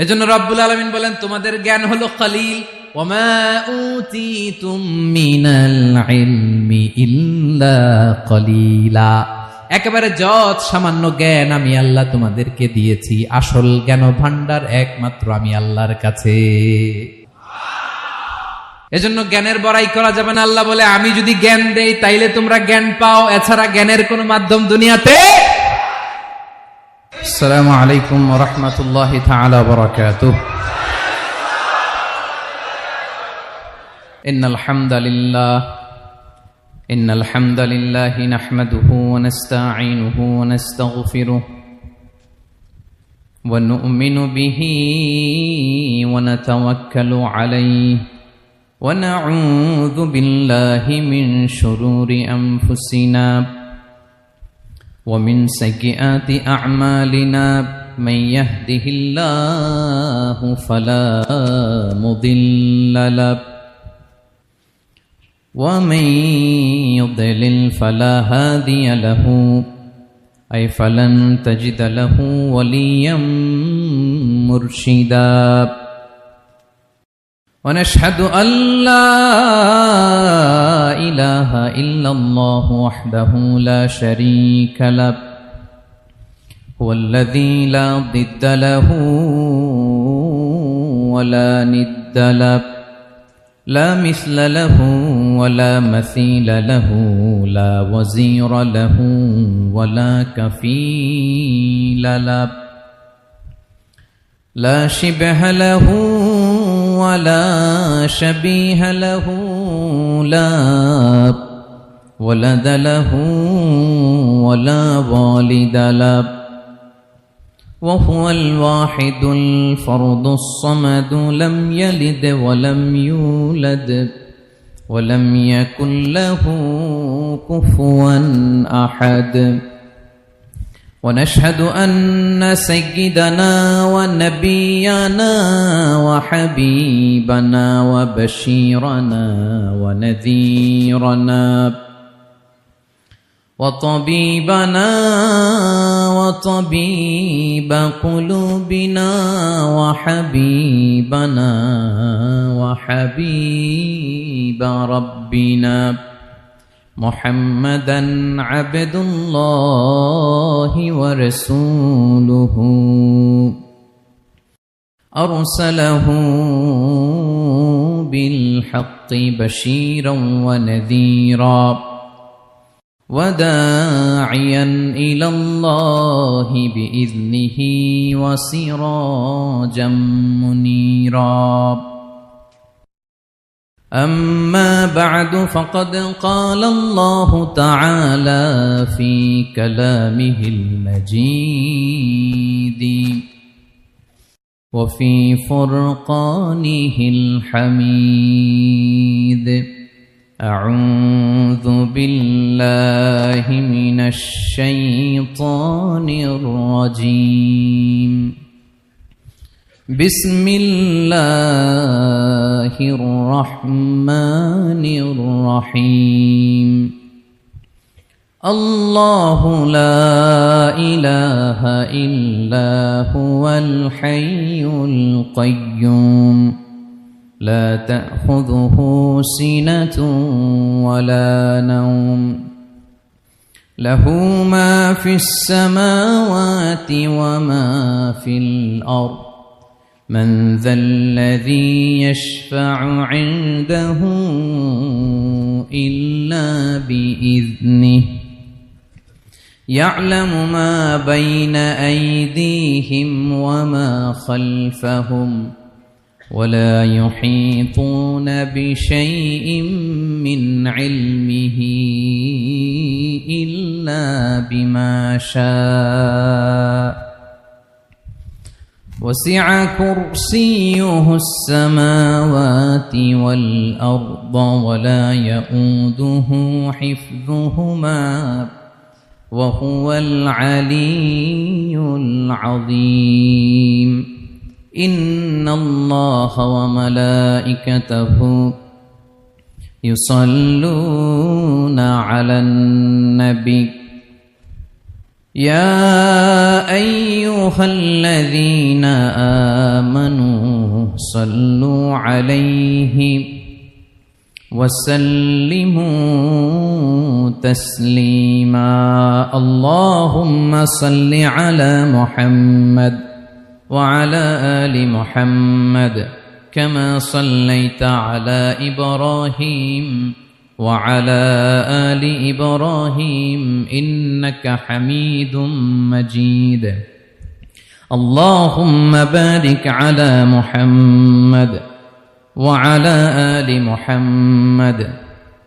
এজন্য রব্বুল আলামিন বলেন তোমাদের জ্ঞান হলো কলিল, ওয়ামা উতিতুম মিনাল ইলমি ইল্লা কলিলা। একেবারে যত সামান্য জ্ঞান আমি আল্লাহ তোমাদেরকে দিয়েছি, আসল জ্ঞান ভান্ডার একমাত্র আমি আল্লাহর কাছে। এজন্য জ্ঞানের বড়াই করা যাবে না। আল্লাহ বলে আমি যদি জ্ঞান দেই তাইলে তোমরা জ্ঞান পাও, এছাড়া জ্ঞানের কোনো মাধ্যম দুনিয়াতে। আসসালামু আলাইকুম ওয়া রাহমাতুল্লাহি তাআলা ওয়া বারাকাতুহু। ইন্নাল হামদালিল্লাহি নাহমাদুহু ওয়া নাস্তাঈনুহু ওয়া নাস্তাগফিরুহু ওয়া নু'মিনু বিহি ওয়া নাতাওয়াক্কালু আলাইহি ওয়া নাউযু বিল্লাহি মিন শুরুরি আনফুসিনা ومن سيئات أعمالنا من يهده الله فلا مضل له ومن يضلل فلا هادي له أي فلن تجد له وليا مرشدا ونشهد أن لا إله إلا الله وحده لا شريك له هو الذي لا ضد له ولا ند له لا مثل له ولا مثيل له لا وزير له ولا كفيل له لا شبه له ولا شبيه له لا ولد له ولا والد له وهو الواحد الفرد الصمد لم يلد ولم يولد ولم يكن له كفوا أحد ونشهد أن سيدنا ونبينا وحبيبنا وبشيرنا ونذيرنا وطبيبنا وطبيب قلوبنا وحبيبنا وحبيب ربنا محمدا عبد الله ورسوله أرسله بالحق بشيرا ونذيرا وداعيا إلى الله بإذنه وسراجا منيرا أما بعد فقد قال الله تعالى في كلامه المجيد وفي فرقانه الحميد أعوذ بالله من الشيطان الرجيم بسم الله الرحمن الرحيم الله لا إله إلا هو الحي القيوم لا تأخذه سنة ولا نوم له ما في السماوات وما في الأرض من ذا الذي يشفع عنده إلا بإذنه يعلم ما بين أيديهم وما خلفهم ولا يحيطون بشيء من علمه إلا بما شاء وسع كرسيه السماوات والأرض ولا يؤوده حفظهما وهو العلي العظيم إن الله وملائكته يصلون على النبي يا أيها الذين صلوا عليه وسلموا تسليما اللهم صل على محمد وعلى آل محمد كما صليت على إبراهيم وعلى آل إبراهيم إنك حميد مجيد اللهم بارك على محمد وعلى آل محمد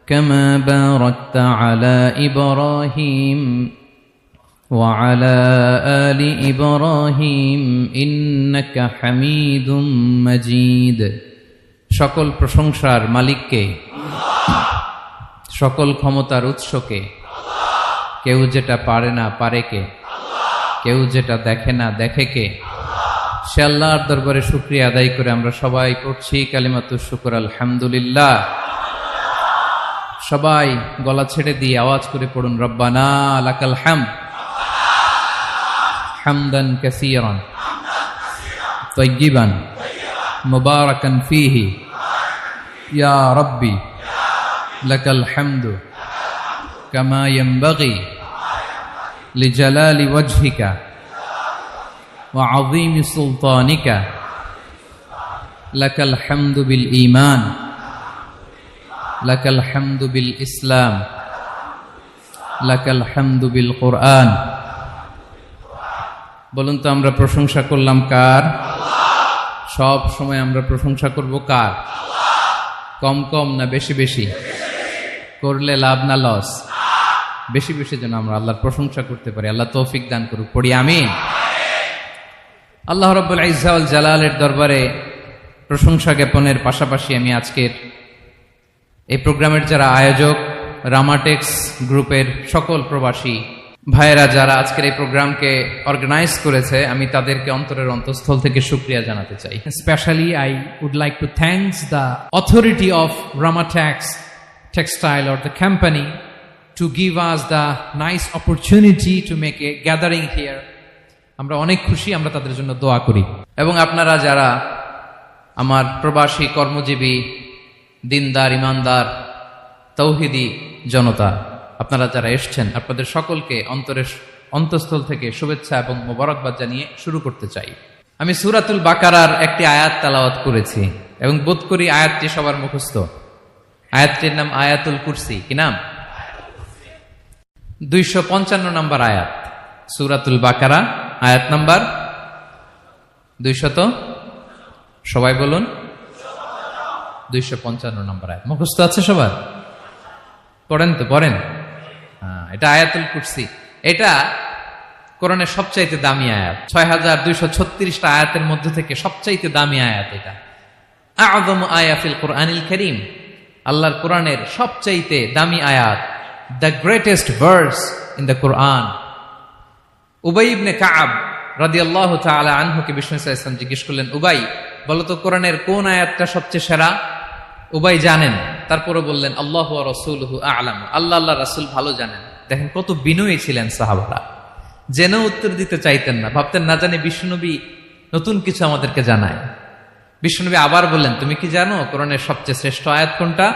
كما باركت على إبراهيم وعلى آل إبراهيم إنك حميد مجيد সকল প্রশংসার মালিককে সকল ক্ষমতার উৎসকে কেউ যেটা পারে না পারে কে কেউ যেটা দেখে না দেখে কে সে আল্লাহর দরবারে শুকরিয়া আদায় করে আমরা সবাই পড়ছি কালিমাতুশ শুকর আলহামদুলিল্লাহ সবাই গলা ছেড়ে দিয়ে আওয়াজ করে পড়ুন রব্বানা লাকাল হামদ হামদান কাসীরান তাইয়িবান মুবারাকান ফীহি ইয়া রাব্বি লাকাল হামদু কামা ইয়ানবাগি লিজালালি ওয়াজহিকা ওয়া আযীমি সুলতানিকা লাকাল হামদু বিল ঈমান লাকাল হামদু বিল ইসলাম লাকাল হামদু বিল কুরআন বলুন তো আমরা প্রশংসা করলাম কার সব সময় আমরা প্রশংসা করব কার কম কম না বেশি বেশি করলে লাভ না লস বেশি বেশি যেন আমরা আল্লাহর প্রশংসা করতে পারি আল্লাহ তৌফিক দান করুক পড়ি আমিন আল্লাহ রাব্বুল ইজ্জা ওয়াল জালালের দরবারে প্রশংসা জ্ঞাপনের পাশাপাশি আমি আজকের এই প্রোগ্রামের যারা আয়োজক রামাটেক্স গ্রুপের সকল প্রবাসী ভাইয়েরা যারা আজকের এই প্রোগ্রামকে অর্গানাইজ করেছে আমি তাদেরকে অন্তরের অন্তঃস্থল থেকে শুকরিয়া জানাতে চাই Especially, I would like to thank the authority of Ramatex Textile or the company to give us the nice opportunity to make a gathering here. আমরা অনেক খুশি আমরা তাদের জন্য দোয়া করি এবং আপনারা যারা আমার প্রবাসী কর্মজীবী দিনদার ইমানদার তৌহিদি জনতা আপনারা যারা এসছেন আপনাদের সকলকে অন্তরের অন্তঃস্থল থেকে শুভেচ্ছা এবং মোবারকবাদ জানিয়ে শুরু করতে চাই আমি সূরাতুল বাকারার একটি আয়াত তেলাওয়াত করেছি এবং বোধ করি আয়াতটি সবার মুখস্থ আয়াতটির নাম আয়াতুল কুরসি কি নাম 255 নম্বর আয়াত সূরাতুল বাকারা আয়াত নাম্বার 200 সবাই বলুন 255 নম্বর আয়াত মুখস্থ আছে সবার পড়েন তো পড়েন এটা আয়াতুল কুরসি এটা কোরআনের সবচাইতে দামি আয়াত 6236টা আয়াতের মধ্যে থেকে সবচাইতে দামি আয়াত এটা আযমু আয়া ফিল কুরআনিল কারীম আল্লাহর কোরআনের সবচাইতে দামি আয়াত the greatest verse in the Quran উবাই ইবনে কাব রাদিয়াল্লাহু তাআলা আনহুকে বিষ্ণু সাল্লাল্লাহু আলাইহি ওয়াসাল্লাম জিজ্ঞেস করলেন উবাই বলো তো কোরআনের কোন আয়াতটা সবচেয়ে সেরা উবাই জানেন তারপরে বললেন আল্লাহু ওয়া রাসূলুহু আ'লাম আল্লাহ আল্লাহ রাসূল ভালো জানেন দেখেন কত বিনয়ী ছিলেন সাহাবারা জেনে উত্তর দিতে চাইতেন না ভাবতেন না জানি বিশ্বনবী নতুন কিছু আমাদেরকে জানায় বিশ্বনবী আবার বললেন তুমি কি জানো কোরআনের সবচেয়ে শ্রেষ্ঠ আয়াত কোনটা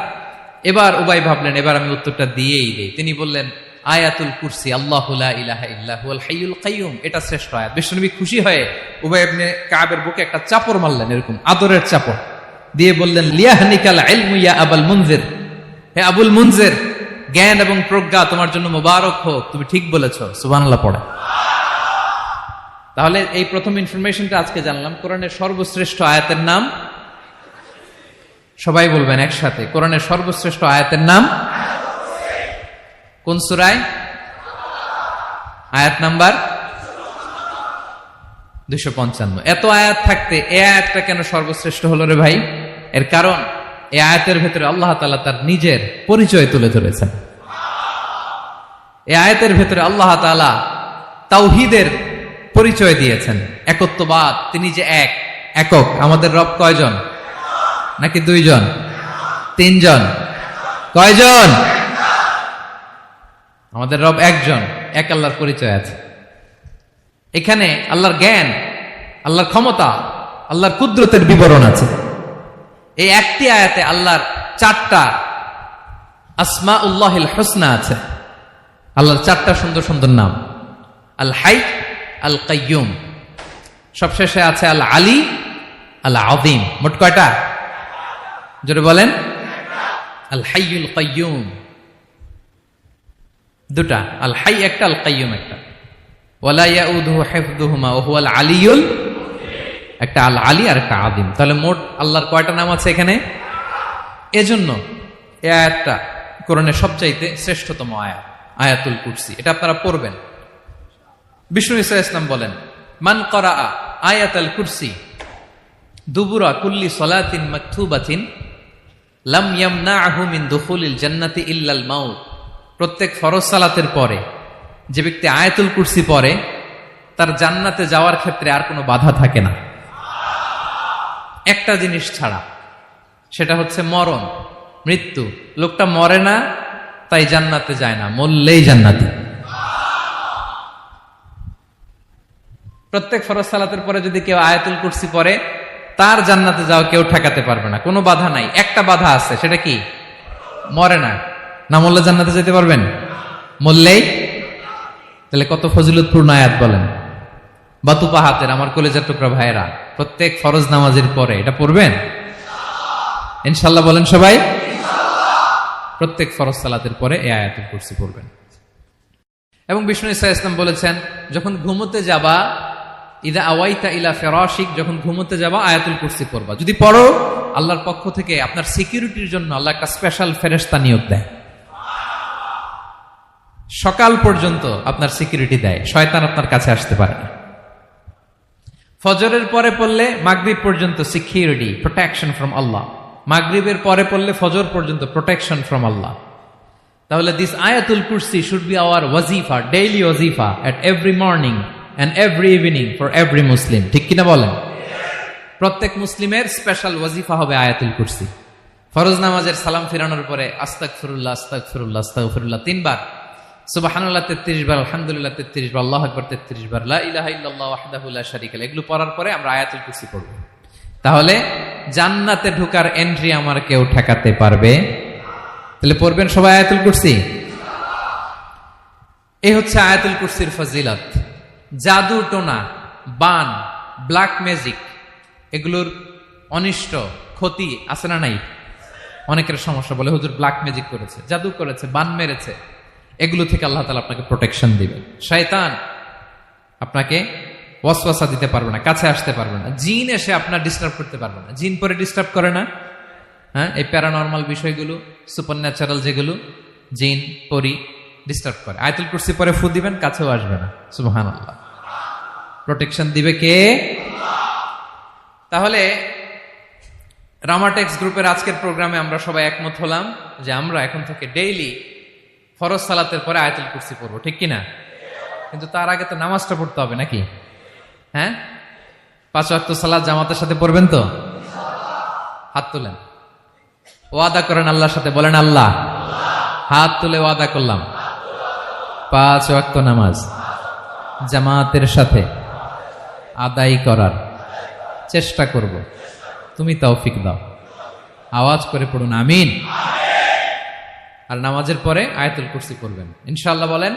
এবার উবাই ভাবলেন এবার আমি উত্তরটা দিয়েই দেই তিনি বললেন আয়াতুল কুরসি আল্লাহু লা ইলাহা ইল্লা হুয়াল হাইয়ুল কাইয়ুম এটা শ্রেষ্ঠ আয়াত বিশ্বনবী খুশি হয়ে উবাই ইবনে কাবের বুকে একটা চাপড় মারলেন এরকম আদরের চাপড় দিয়ে বললেন লিয়াহনিকাল ইলমু ইয়া আবুল মুনজির হে আবুল মুনজির জ্ঞান এবং প্রজ্ঞা তোমার জন্য মোবারক হোক তুমি ঠিক বলেছো সুবহানাল্লাহ পড়ে তাহলে এই প্রথম ইনফরমেশনটা আজকে জানলাম কোরআনের সর্বশ্রেষ্ঠ আয়াতের নাম সবাই বলবেন একসাথে কোরআনের সর্বশ্রেষ্ঠ আয়াতের নাম কোন সূরায় আয়াত নাম্বার 255 এত আয়াত থাকতে এই আয়াতটা কেন সর্বশ্রেষ্ঠ হলো রে ভাই এর কারণ এই আয়াতের ভেতরে আল্লাহ তাআলা তার নিজের পরিচয় তুলে ধরেছেন এই আয়াতের ভেতরে আল্লাহ তাআলা তাওহীদের পরিচয় দিয়েছেন একত্ববাদ তিনি যে একক আমাদের রব কয়জন নাকি দুইজন তিনজন কয়জন আমাদের রব একজন এক আল্লাহর পরিচয় আছে এখানে আল্লাহর জ্ঞান আল্লাহর ক্ষমতা আল্লাহর কুদরতের বিবরণ আছে। এই একটি আয়াতে আল্লাহর 4টা আসমাউল্লাহিল হুসনা আছে। আল্লাহর 4টা সুন্দর সুন্দর নাম, আল হাই, আল কাইয়ুম, সবশেষে আছে আল আলী, আল আযীম। মোট কয়টা? জোরে বলেন। আল হাইয়ুল কাইয়ুম 2টা, আল হাই একটা, আল কাইয়ুম একটা। ওয়ালা ইয়াউদুহু হিফযুহুমা ওয়া হুয়াল আলিয়ুল, একটা আল আলী আর একটা আযীম। তাহলে মোট আল্লাহর কয়টা নাম আছে এখানে? এজন্য এই আয়াতটা কোরআনের সবচাইতে শ্রেষ্ঠতম আয়াত, আয়াতুল কুরসি। এটা আপনারা পড়বেন। বিষ্ণু ঈসা ইসলাম বলেন, মান করাআ আয়াতুল কুরসি দুবুরা কুল্লি সলাতিন মাকতুবাতিন লাম ইয়ামনাহু মিন দুখুলিল জান্নাতি ইল্লাল মাউত। প্রত্যেক ফরজ সালাতের পরে যে ব্যক্তি আয়াতুল কুরসি পড়ে তার জান্নাতে যাওয়ার ক্ষেত্রে আর কোনো বাধা থাকে না, একটা জিনিস ছাড়া, সেটা হচ্ছে মরণ, মৃত্যু। লোকটা মরে না তাই জান্নাতে যায় না, মরলেই জান্নাতি। প্রত্যেক ফরজ সালাতের পরে যদি কেউ আয়াতুল কুরসি পড়ে তার জান্নাতে যাওয়া কেউ ঠেকাতে পারবে না, কোনো বাধা নাই। একটা বাধা আছে, সেটা কি? মরে না। না মরলে জান্নাতে যেতে পারবেন? মরলেই। তাহলে কত ফজিলতপূর্ণ আয়াত বলেন। বাতুপা হাতের আমার কলেজের টুকরা ভাইয়েরা, প্রত্যেক ফরজ নামাজের পরে এটা পড়বেন ইনশাল্লাহ। বলেন সবাই। প্রত্যেক ফরজ সালাতের পরে এই আয়াতুল কুরসি পড়বেন। এবং বিষ্ণু ঈসা ইসলাম বলেছেন, যখন ঘুমোতে যাবা, ইদা আওয়াইতা ইলা ফিরাশিক, যখন ঘুমোতে যাবা আয়াতুল কুরসি পড়বা। যদি পড়ো, আল্লাহর পক্ষ থেকে আপনার সিকিউরিটির জন্য আল্লাহ একটা স্পেশাল ফেরেশতা নিয়োগ দেয়। সকাল পর্যন্ত আপনার সিকিউরিটি দেয়, শয়তান আপনার কাছে আসতে পারে না। ফজরের পরে পড়লে মাগরিব পর্যন্ত সিকিউরিটি, প্রোটেকশন ফ্রম আল্লাহ। মাগরিবের পরে পড়লে ফজর পর্যন্ত প্রোটেকশন ফ্রম আল্লাহ। তাহলে দিস আয়াতুল কুরসি শুড বি আওয়ার ওয়াজিফা, ডেইলি ওয়াজিফা at every morning and every evening for every Muslim. ঠিক কিনা বলেন? প্রত্যেক মুসলিমের স্পেশাল ওয়াজিফা হবে আয়াতুল কুরসি। ফরজ নামাজের সালাম ফিরানোর পরে আস্তাগফিরুল্লাহ আস্তাগফিরুল্লাহ আস্তাগফিরুল্লাহ 3 বার, সুবহানাল্লাহ 33 বার, আলহামদুলিল্লাহ 33 বার, আল্লাহু আকবার 33 বার, লা ইলাহা ইল্লাল্লাহ ওয়াহদাহু লা শারীকা লাহু। এগুলো পড়ার পরে আমরা আয়াতুল কুরসি পড়ব। তাহলে জান্নাতে ঢোকার এন্ট্রি আমার কেউ ঠেকাতে পারবে। তাহলে পড়বেন সবাই আয়াতুল কুরসি। এই হচ্ছে আয়াতুল কুরসির ফজিলত। জাদু টোনা, বান, ব্ল্যাক ম্যাজিক, এগুলোর অনিষ্ট ক্ষতি আছে না নাই? অনেকের সমস্যা, বলে হুজুর ব্ল্যাক ম্যাজিক করেছে, জাদু করেছে, বান মেরেছে। এগুলো থেকে আল্লাহ তাআলা আপনাকে প্রোটেকশন দিবে। শয়তান আপনাকে ওয়াসওয়াসা দিতে পারবে না, কাছে আসতে পারবে না। জিন এসে আপনার ডিস্টার্ব করতে পারবে না। জিন পরে ডিস্টার্ব করে না? হ্যাঁ, এই প্যারানরমাল বিষয়গুলো, সুপার ন্যাচারাল যেগুলো, জিন পরি ডিস্টার্ব করে। আয়াতুল কুরসি পরে ফু দিবেন, কাছেও আসবে না। সুবহানাল্লাহ। প্রোটেকশন দিবে কে? তাহলে রামাটেক্স গ্রুপের আজকের প্রোগ্রামে আমরা সবাই একমত হলাম যে আমরা এখন থেকে ডেইলি ফরজ সালাতের পরে আয়াতুল কুরসি পড়বো। ঠিক কিনা? কিন্তু তার আগে তো নামাজটা পড়তে হবে নাকি? হ্যাঁ, 5 ওয়াক্ত সালাত জামাতের সাথে পড়বেন তো? হাত তুলেন, ওয়াদা করেন আল্লাহর সাথে, বলেন আল্লাহ, হাত তুলে ওয়াদা করলাম 5 ওয়াক্ত নামাজ জামাতের সাথে আদায় করার চেষ্টা করব, তুমি তৌফিক দাও। আওয়াজ করে পড়ুন আমিন। আর নামাজের পরে আয়াতুল কুরসি পড়বেন ইনশাআল্লাহ। বলেন।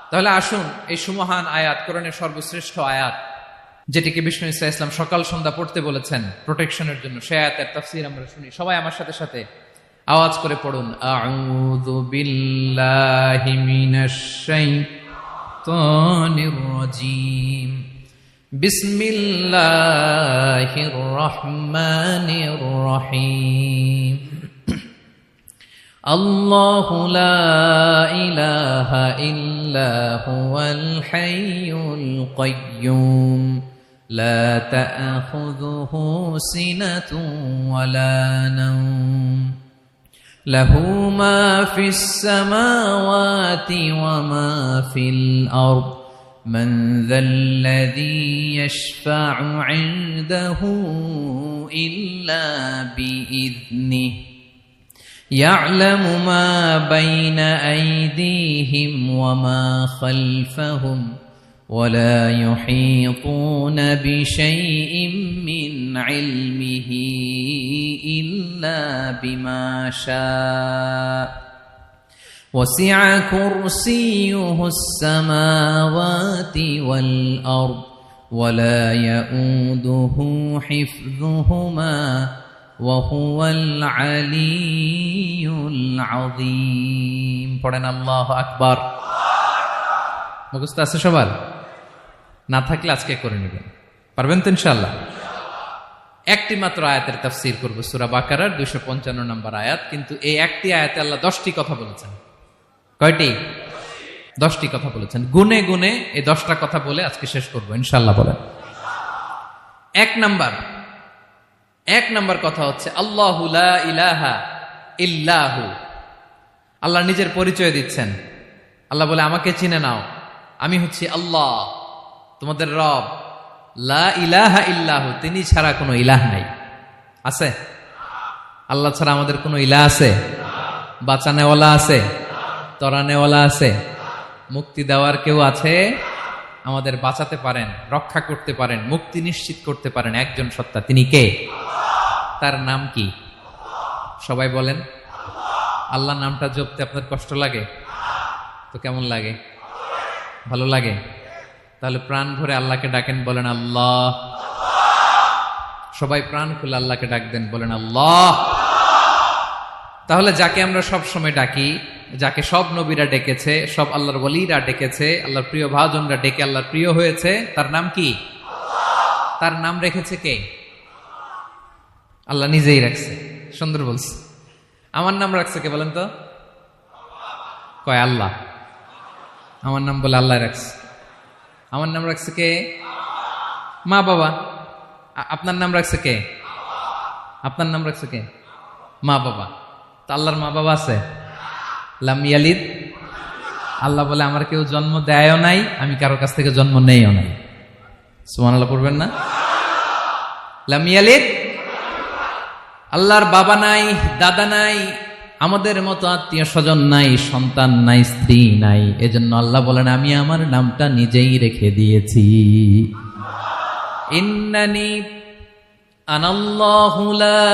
তাহলে আসুন এই সুমহান আয়াত, কোরআনের সর্বশ্রেষ্ঠ আয়াত, যেটিকে বিষ্ণু ঈসা ইসলাম সকাল সন্ধ্যা পড়তে বলেছেন প্রোটেকশনের জন্য, সে আয়াতের তাফসীর আমরা শুনি। সবাই আমার সাথে সাথে আওয়াজ করে পড়ুন, আউযু বিল্লাহি মিনাশ শাইতানির রাজীম, বিসমিল্লাহির রহমানির রহিম। আল্লাহু লা ইলাহা ইল্লা হুয়াল হাইয়ুল কাইয়্যুম, লা তা'খুযুহু সিনাতুন ওয়ালা নাওম, লাহু মা ফিস সামাওয়াতি ওয়া মা ফিল আরদ, মান যাল্লাযী ইয়াশফা'ু 'ইনদাহু ইল্লা বিইذনিহি, يعلم ما بين أيديهم وما خلفهم ولا يحيطون بشيء من علمه إلا بما شاء وسع كرسيه السماوات والأرض ولا يؤوده حفظهما وهو العلي العظيم পড়েন আল্লাহু আকবার। মুখস্থ আছে সবার? না থাকলে আজকে করে নেবেন, পারবেন তো ইনশাআল্লাহ। একটি মাত্র আয়াতের তাফসীর করব, সূরা বাকারার 255 নম্বর আয়াত। কিন্তু এই একটি আয়াতে আল্লাহ 10টি কথা বলেছেন। কয়টি? 10টি কথা বলেছেন। গুনে গুনে এই 10টা কথা বলে আজকে শেষ করব ইনশাআল্লাহ। বলেন এক নাম্বার কথা হচ্ছে আল্লাহু লা ইলাহা ইল্লাহু। আল্লাহ নিজের পরিচয় দিচ্ছেন। আল্লাহ বলে আমাকে চিনে নাও, আমি হচ্ছি আল্লাহ তোমাদের রব। লা ইলাহা ইল্লাহু, তিনি ছাড়া কোনো ইলাহ নাই। আছে? আল্লাহ ছাড়া আমাদের কোনো ইলাহ আছে? বাঁচানেওয়ালা আছে? তরানেওয়ালা আছে? মুক্তি দেওয়ার কেউ আছে? আমাদের বাঁচাতে পারেন, রক্ষা করতে পারেন, মুক্তি নিশ্চিত করতে পারেন একজন সত্তা। তিনি কে? তার নাম কি? সবাই বলেন। আল্লাহ নামটা জপতে আপনার কষ্ট লাগে তো কেমন লাগে? ভালো লাগে? তাহলে প্রাণ ভরে আল্লাহকে ডাকেন, বলেন আল্লাহ। সবাই প্রাণ খুলে আল্লাহকে ডাক দেন, বলেন আল্লাহ। তাহলে যাকে আমরা সব সময় ডাকি, যাকে সব নবীরা ডেকেছে, সব আল্লাহর ওয়ালিরা ডেকেছে, আল্লাহর প্রিয় ভাজনরা ডেকে আল্লাহর প্রিয় হয়েছে, তার নাম কি? তার নাম রেখেছে কে? আল্লাহ নিজেই রাখছে। সুন্দর বলছে। আমার নাম রাখছে কে বলেন তো? কয় আল্লাহ। আমার নাম বলে আল্লাহ রাখছে। আমার নাম রাখছে কে? মা বাবা। আপনার নাম রাখছে কে? আপনার নাম রাখছে কে? মা বাবা। তো আল্লাহর মা বাবা আছে? লাম ইয়ালিদ। আল্লাহ বলে আমার কেউ জন্ম দেয়ও নাই, আমি কারো কাছ থেকে জন্ম নেইও নাই। সুবহানাল্লাহ পড়বেন না? লাম ইয়ালিদ। আল্লাহর বাবা নাই, দাদা নাই, আমাদের মতো আত্মীয় স্বজন নাই, সন্তান নাই, স্ত্রী নাই। এজন্য আল্লাহ বলেন আমি আমার নামটা নিজেই রেখে দিয়েছি। ইন্নানি আনাল্লাহু লা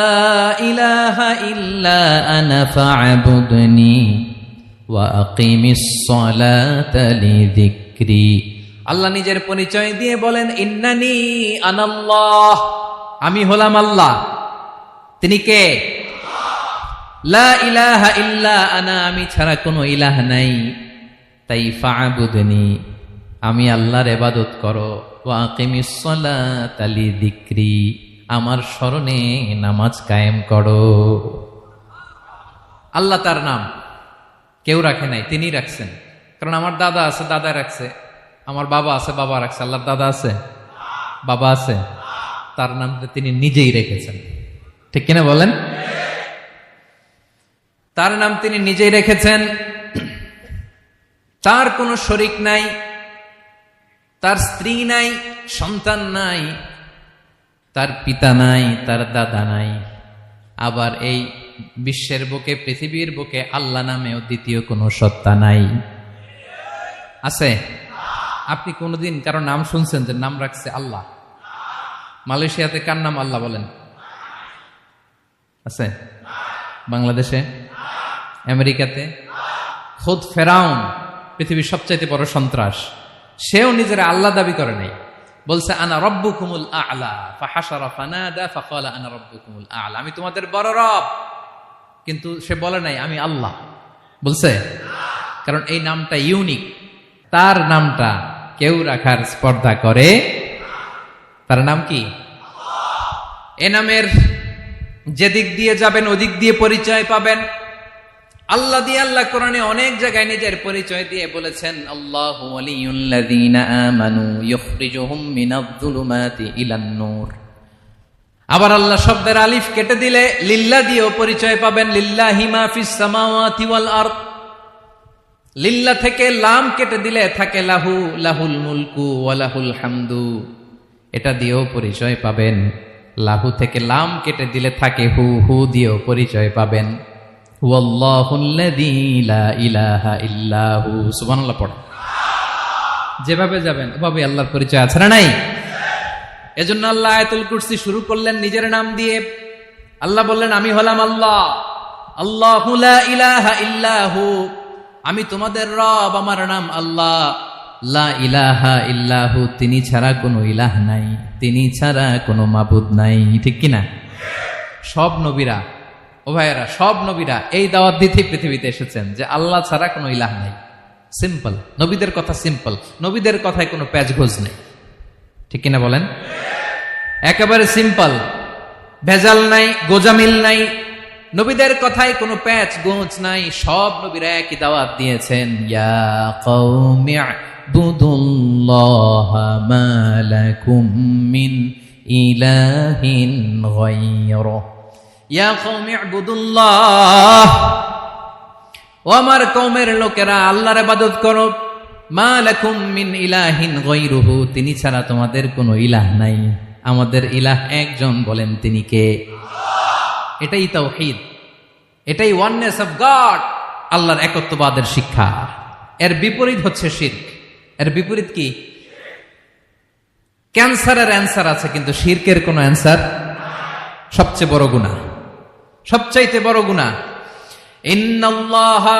ইলাহা ইল্লা আনা ফা'বুদনি ওয়া আকিমিস সালাতা লিযিকরি। আল্লাহ নিজের পরিচয় দিয়ে বলেন ইন্নানি আনাল্লাহ, আমি হলাম আল্লাহ। তিনি কে? লা ইলাহা ইল্লা আনা, আমি ছাড়া কোনো ইলাহ নাই। তাই ফা'বুদনি, আমি আল্লাহর ইবাদত করো। ওয়া আকিমিস সালাতা লিযিকরি, আমার স্মরণে নামাজ কায়েম করো। আল্লাহ তার নাম কেউ রাখে নাই, তিনি রাখছেন। কারণ আমার দাদা আছে, দাদা রাখছে। আমার বাবা আছে, বাবা রাখছে। আল্লাহর দাদা আছে? বাবা আছে? তার নামটা তিনি নিজেই রেখেছেন। ঠিক কিনা বলেন? তার নাম তিনি নিজেই রেখেছেন। তার কোনো শরীক নাই, তার স্ত্রী নাই, সন্তান নাই, তার পিতা নাই, তার দাদা নাই। আবার এই বিশ্বের বুকে, পৃথিবীর বুকে আল্লাহ নামেও দ্বিতীয় কোনো সত্তা নাই। আছে? আপনি কোনোদিন কারো নাম শুনছেন যে নাম রাখছে আল্লাহ? মালয়েশিয়াতে কার নাম আল্লাহ বলেন? আছে? বাংলাদেশে? আমেরিকাতে? খুদ ফেরাউন, পৃথিবীর সবচাইতে বড় সন্ত্রাস, সেও নিজের আল্লাহ দাবি করে নাই। বলছে আনা রব্বুকুমুল আ'লা, ফাহাশারা ফানাদা ফাকালা আনা রব্বুকুমুল আ'লা, আমি তোমাদের বড় রব। কিন্তু সে বলে নাই আমি আল্লাহ। বলছে? কারণ এই নামটা ইউনিক। তার নামটা কেউ রাখার স্পর্ধা করে। তার নাম কি? এ নামের যেদিক দিয়ে যাবেন ওদিক দিয়ে পরিচয় পাবেন। আল্লাহ দিয়ে আল্লাহ কোরআনে অনেক জায়গায় নিজের পরিচয় দিয়ে বলেছেন আল্লাহু ওয়ালিয়ুল্লাযীনা আমানু ইখরিজুহুম মিনায-যুলুমাতি ইলান-নূর। আবার আল্লাহ শব্দের আলিফ কেটে দিলে লিল্লাহ দিয়েও পরিচয় পাবেন। লিল্লাহি মা ফিস সামাওয়াতি ওয়াল আরদ। লিল্লাহ থেকে লাম কেটে দিলে থাকে লাহু, লাহুল মুলকু ওয়া লাহুল হামদু, এটা দিয়েও পরিচয় পাবেন। লাহু থেকে লাম কেটে দিলে থাকে হু, হু দিয়েও পরিচয় পাবেন। হুয়াল্লাহুল্লাযী লা ইলাহা ইল্লাহু। সুবহানাল্লাহ পড়ো। যেভাবে যাবেন ওভাবে আল্লাহর পরিচয় আছে না নাই? এজন্য আল্লাহ আয়াতুল কুরসি শুরু করলেন নিজের নাম দিয়ে। আল্লাহ বললেন, আমি হলাম আল্লাহ, আল্লাহু লা ইলাহা ইল্লাহু, আমি তোমাদের রব, আমার নাম আল্লাহ। লা ইলাহা ইল্লাহু, তিনি ছাড়া কোনো ইলাহ নাই, তিনি ছাড়া কোনো মাবুদ নাই। ঠিক কিনা? সব নবীরা, ও ভাইয়েরা, সব নবীরা এই দাওয়াত দিতে পৃথিবীতে এসেছেন যে আল্লাহ ছাড়া কোনো ইলাহ নাই। সিম্পল, নবীদের কথা সিম্পল, নবীদের কথায় কোনো প্যাচগোজ নেই। ঠিক কিনা বলেন? একেবারে সিম্পল, ভেজাল নাই, গোজামিল নাই, নবীদের কথায় কোনো প্যাচ গোছ নাই। সব নবীরা একই দাওয়াত দিয়েছেন, ইয়া কওমি ইবুদুল্লাহা মা লাকুম মিন ইলাহিন গায়রুহু, ইয়া কওমি ইবুদুল্লাহ, ও আমার কওমের লোকেরা আল্লাহর ইবাদত করো, মা লাকুম মিন ইলাহিন গায়রুহু, তিনি ছাড়া তোমাদের কোনো ইলাহ নাই, আমাদের ইলাহ একজন, বলেন তিনি কে? এটাই তাওহীদ, এটাই ওয়াননেস অফ গড, আল্লাহর একত্ববাদের শিক্ষা। এর বিপরীত হচ্ছে শিরক। এর বিপরীত কি? ক্যান্সারের অ্যান্সার আছে কিন্তু শিরকের কোনো অ্যান্সার। সবচেয়ে বড় গুনাহ, সবচাইতে বড় গুনাহ। ইন্নাল্লাহা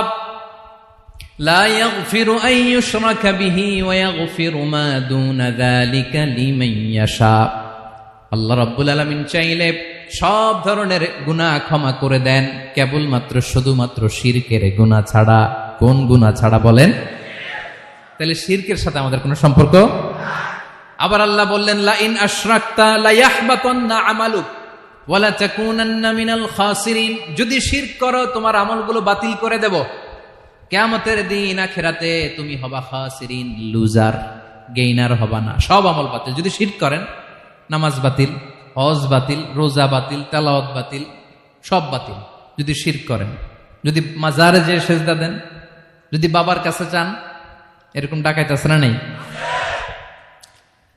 লা ইয়াগফিরু আন ইউশরাকা বিহি ওয়া ইয়াগফিরু মা দুনা যালিকা লিমান ইয়াশা। আল্লাহ রাব্বুল আলামিন চাইলে সব ধরনের গুনাহ ক্ষমা করে দেন, কেবলমাত্র শুধুমাত্র শিরকের গুনাহ ছাড়া। কোন গুনাহ ছাড়া বলেন? তাহলে শিরকের সাথে আমাদের কোনো সম্পর্ক। আবার আল্লাহ বললেন, লা ইন আশরাকতা লা ইয়াহবাতান্না আমালুক ওয়া লা তাকুনান্না মিনাল খাসিরিন, যদি শিরক করো তোমার আমলগুলো বাতিল করে দেব, কিয়ামতের দিন আখিরাতে তুমি হবা খাসিরিন, লুজার, গেইনার হবা না, সব আমল বাতিল। যদি শিরক করেন, নামাজ বাতিল, হজ বাতিল, রোজা বাতিল, তেলাওয়াত বাতিল, সব বাতিল। যদি শিরক করেন, যদি মাজারে যে সেজদা দেন, যদি বাবার কাছে চান, এরকম ডাকাইতে আছে না নেই?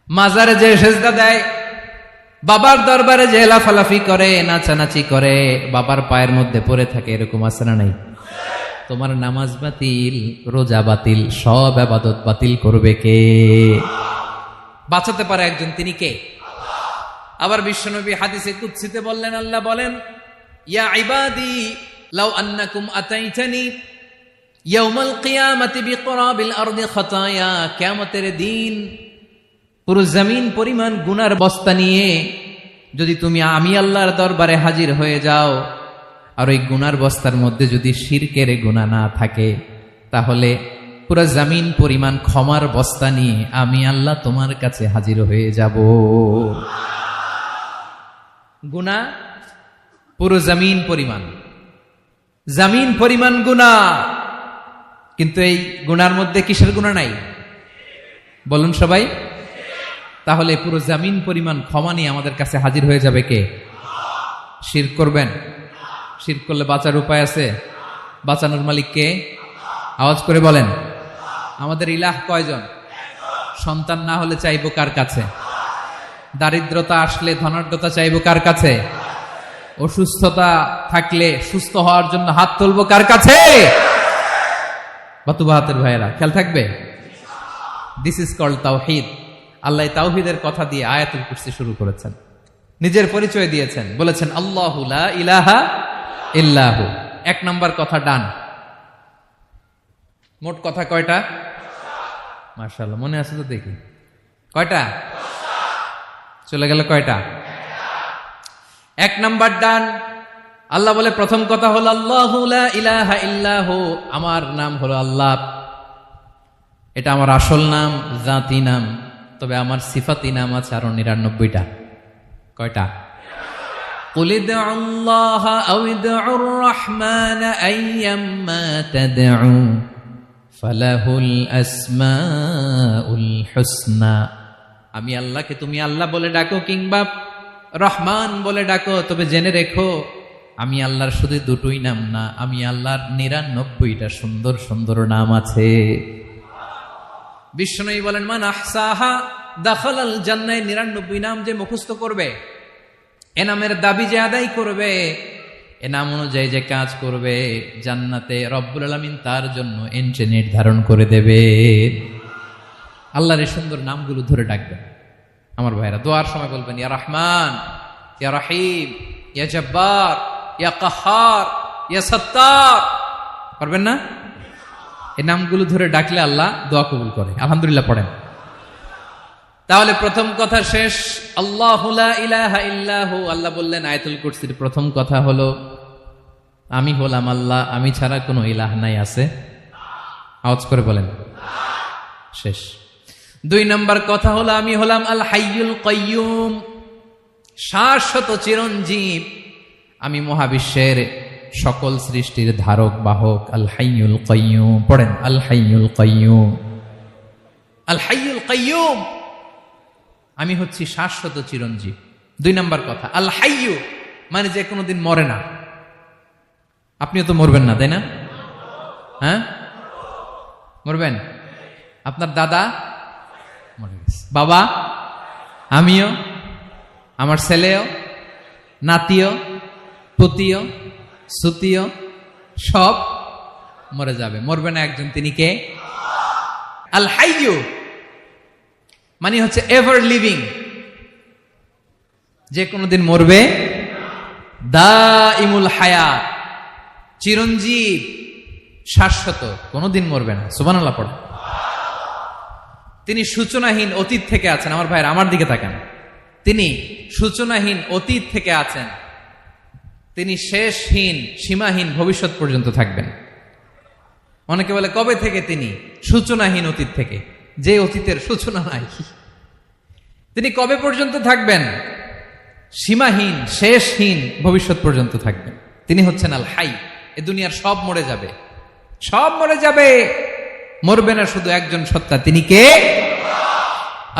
মাজারে যে সেজদা দেয়, বাবার দরবারে যে লাফালাফি করে, নাচানাচি করে, বাবার পায়ের মধ্যে পড়ে থাকে, এরকম আছে না নাই? তোমার নামাজ বাতিল, রোজা বাতিল, সব ইবাদত বাতিল করবে কে? বাঁচাতে পারে একজন, তিনি কে? আবার বিশ্বনবী হাদিসে কুদসিতে বললেন, আল্লাহ বলেন, ইয়া ইবাদি লাউ আন্নাকুম আতাইতানি ইয়াউমাল কিয়ামাতি বিকরাবিল আরদি খাতায়া, কিয়ামতের দিন পুরো জমিন পরিমাণ গুনার বস্তা নিয়ে যদি তুমি আমি আল্লাহর দরবারে হাজির হয়ে যাও, আর ওই গুনার বস্তার মধ্যে যদি শিরকের গুনাহ না থাকে, তাহলে পুরো জমিন পরিমাণ ক্ষমার বস্তা নিয়ে আমি আল্লাহ তোমার কাছে হাজির হয়ে যাব। গুনাহ পুরো জমিন পরিমাণ, জমিন পরিমাণ গুনাহ, কিন্তু এই গুনার মধ্যে কিসের গুনাহ নাই? বলুন সবাই। তাহলে পুরো জমিন পরিমাণ ক্ষমা নিয়ে আমাদের কাছে হাজির হয়ে যাবে কে? শিরক করবেন? শিরক করলে বাঁচার উপায় আছে? বাঁচানোর মালিক কে? আওয়াজ করে বলেন। আমাদের ইলাহ কয়জন? সন্তান না হলে চাইবো কার কাছে? দারিদ্রতা আসলে ধনাঢ্যতা চাইবো কার কাছে? অসুস্থতা থাকলে সুস্থ হওয়ার জন্য হাত তুলবো কার কাছে? বাতুবাহাতের ভাইয়েরা, খেয়াল থাকবে। দিস ইজ কল্ড তাওহীদ। আল্লাহ তাওহীদের কথা দিয়ে আয়াতুল কুরসি শুরু করেছেন, নিজের পরিচয় দিয়েছেন, বলেছেন আল্লাহু লা ইলাহা ইল্লাহু। এক নাম্বার কথা ডান। মোট কথা কয়টা? মাশাআল্লাহ, মনে আছে তো দেখি। কয়টা? চলে গেল কয়টা? এক নাম্বার ডান। আল্লাহ বলে প্রথম কথা হলো আল্লাহু লা ইলাহা ইল্লাহু, আমার নাম হলো আল্লাহ। এটা আমার আসল নাম, জাতি নাম। তবে আমার সিফাতি নাম আছে আরো ৯৯টা। কয়টা? কুল ইদউল্লাহা আও ইদউর রাহমান আইয়াম্মা তাদউ ফালাহুল আসমাউল হুসনা। আমি আল্লাহকে তুমি আল্লাহ বলে ডাকো কিংবা রহমান বলে ডাকো, তবে জেনে রেখো আমি আল্লাহর শুধু দুটোই নাম না, আমি আল্লাহর ৯৯টা সুন্দর সুন্দর নাম আছে। বিশ্বনবী বলেন, মান আহসাহা দাখালাল জান্নাহ। ৯৯ নাম যে মুখস্থ করবে, এ নামের দাবি যে আদায় করবে, এ নাম অনুযায়ী যে কাজ করবে, জান্নাতে রব্বুল আলামিন তার জন্য এন্ট্রি নির্ধারণ করে দেবে। আল্লাহর এই সুন্দর নামগুলো ধরে ডাকবেন। আমার ভাইরা দোয়ার সময় বলবেন ইয়া রহমান, ইয়া রহিম, ইয়া জব্বার, ইয়া কাহার, ইয়া সত্তার। পারবেন না? এই নামগুলো ধরে ডাকলে আল্লাহ দোয়া কবুল করে। আলহামদুলিল্লাহ পড়েন। তাহলে প্রথম কথা শেষ। আল্লাহু লা ইলাহা ইল্লাহু, আল্লাহ বললেন আয়াতুল কুরসির প্রথম কথা হলো আমি হলাম আল্লাহ, আমি ছাড়া কোনো ইলাহ নাই। আছে? আওয়াজ করে বলেন। শেষ। 2 নম্বর কথা হলো আমি হলাম আল হাইয়ুল কাইয়ুম, শাশ্বত চিরঞ্জীব। আমি মহাবিশ্বের সকল সৃষ্টির ধারক বাহক। আল হাইয়ুল কাইয়ুম পড়েন। আল হাইয়ুল কাইয়ুম, আল হাইয়ুল কাইয়ুম, আমি হচ্ছি শাশ্বত চিরঞ্জীব। 2 নম্বর কথা আল হাইয়ু মানে যে কোনোদিন মরে না। আপনিও তো মরবেন না, তাই না? হ্যাঁ, মরবেন। আপনার দাদা মরে গেছে, বাবা, আমিও, আমার ছেলেও, নাতিও, পুতিও, সুতিও সব মরে যাবে। মরবে না একজন, তিনি কে? আল হাইয়ু মানে হচ্ছে এভার লিভিং, যে কোনোদিন মরবে। দাইমুল হায়াত, চিরঞ্জীব, শাশ্বত, কোনোদিন মরবে না। সুবহানাল্লাহ পড়ে। তিনি সূচনাহীন অতীত থেকে আছেন। আমার ভাইয়ের আমার দিকে তাকান। তিনি সূচনাহীন অতীত থেকে আছেন। তিনি শেষহীন সীমাহীন ভবিষ্যৎ পর্যন্ত থাকবেন। অনেকে বলে কবে থেকে? তিনি সূচনাহীন অতীত থেকে, যে অতীতের সূচনা নাই। তিনি কবে পর্যন্ত থাকবেন? সীমাহীন শেষহীন ভবিষ্যৎ পর্যন্ত থাকবেন। তিনি হচ্ছেন আল হাই। এ দুনিয়ার সব মরে যাবে, সব মরে যাবে, মরবে না শুধু একজন সত্তা। তিনি কে?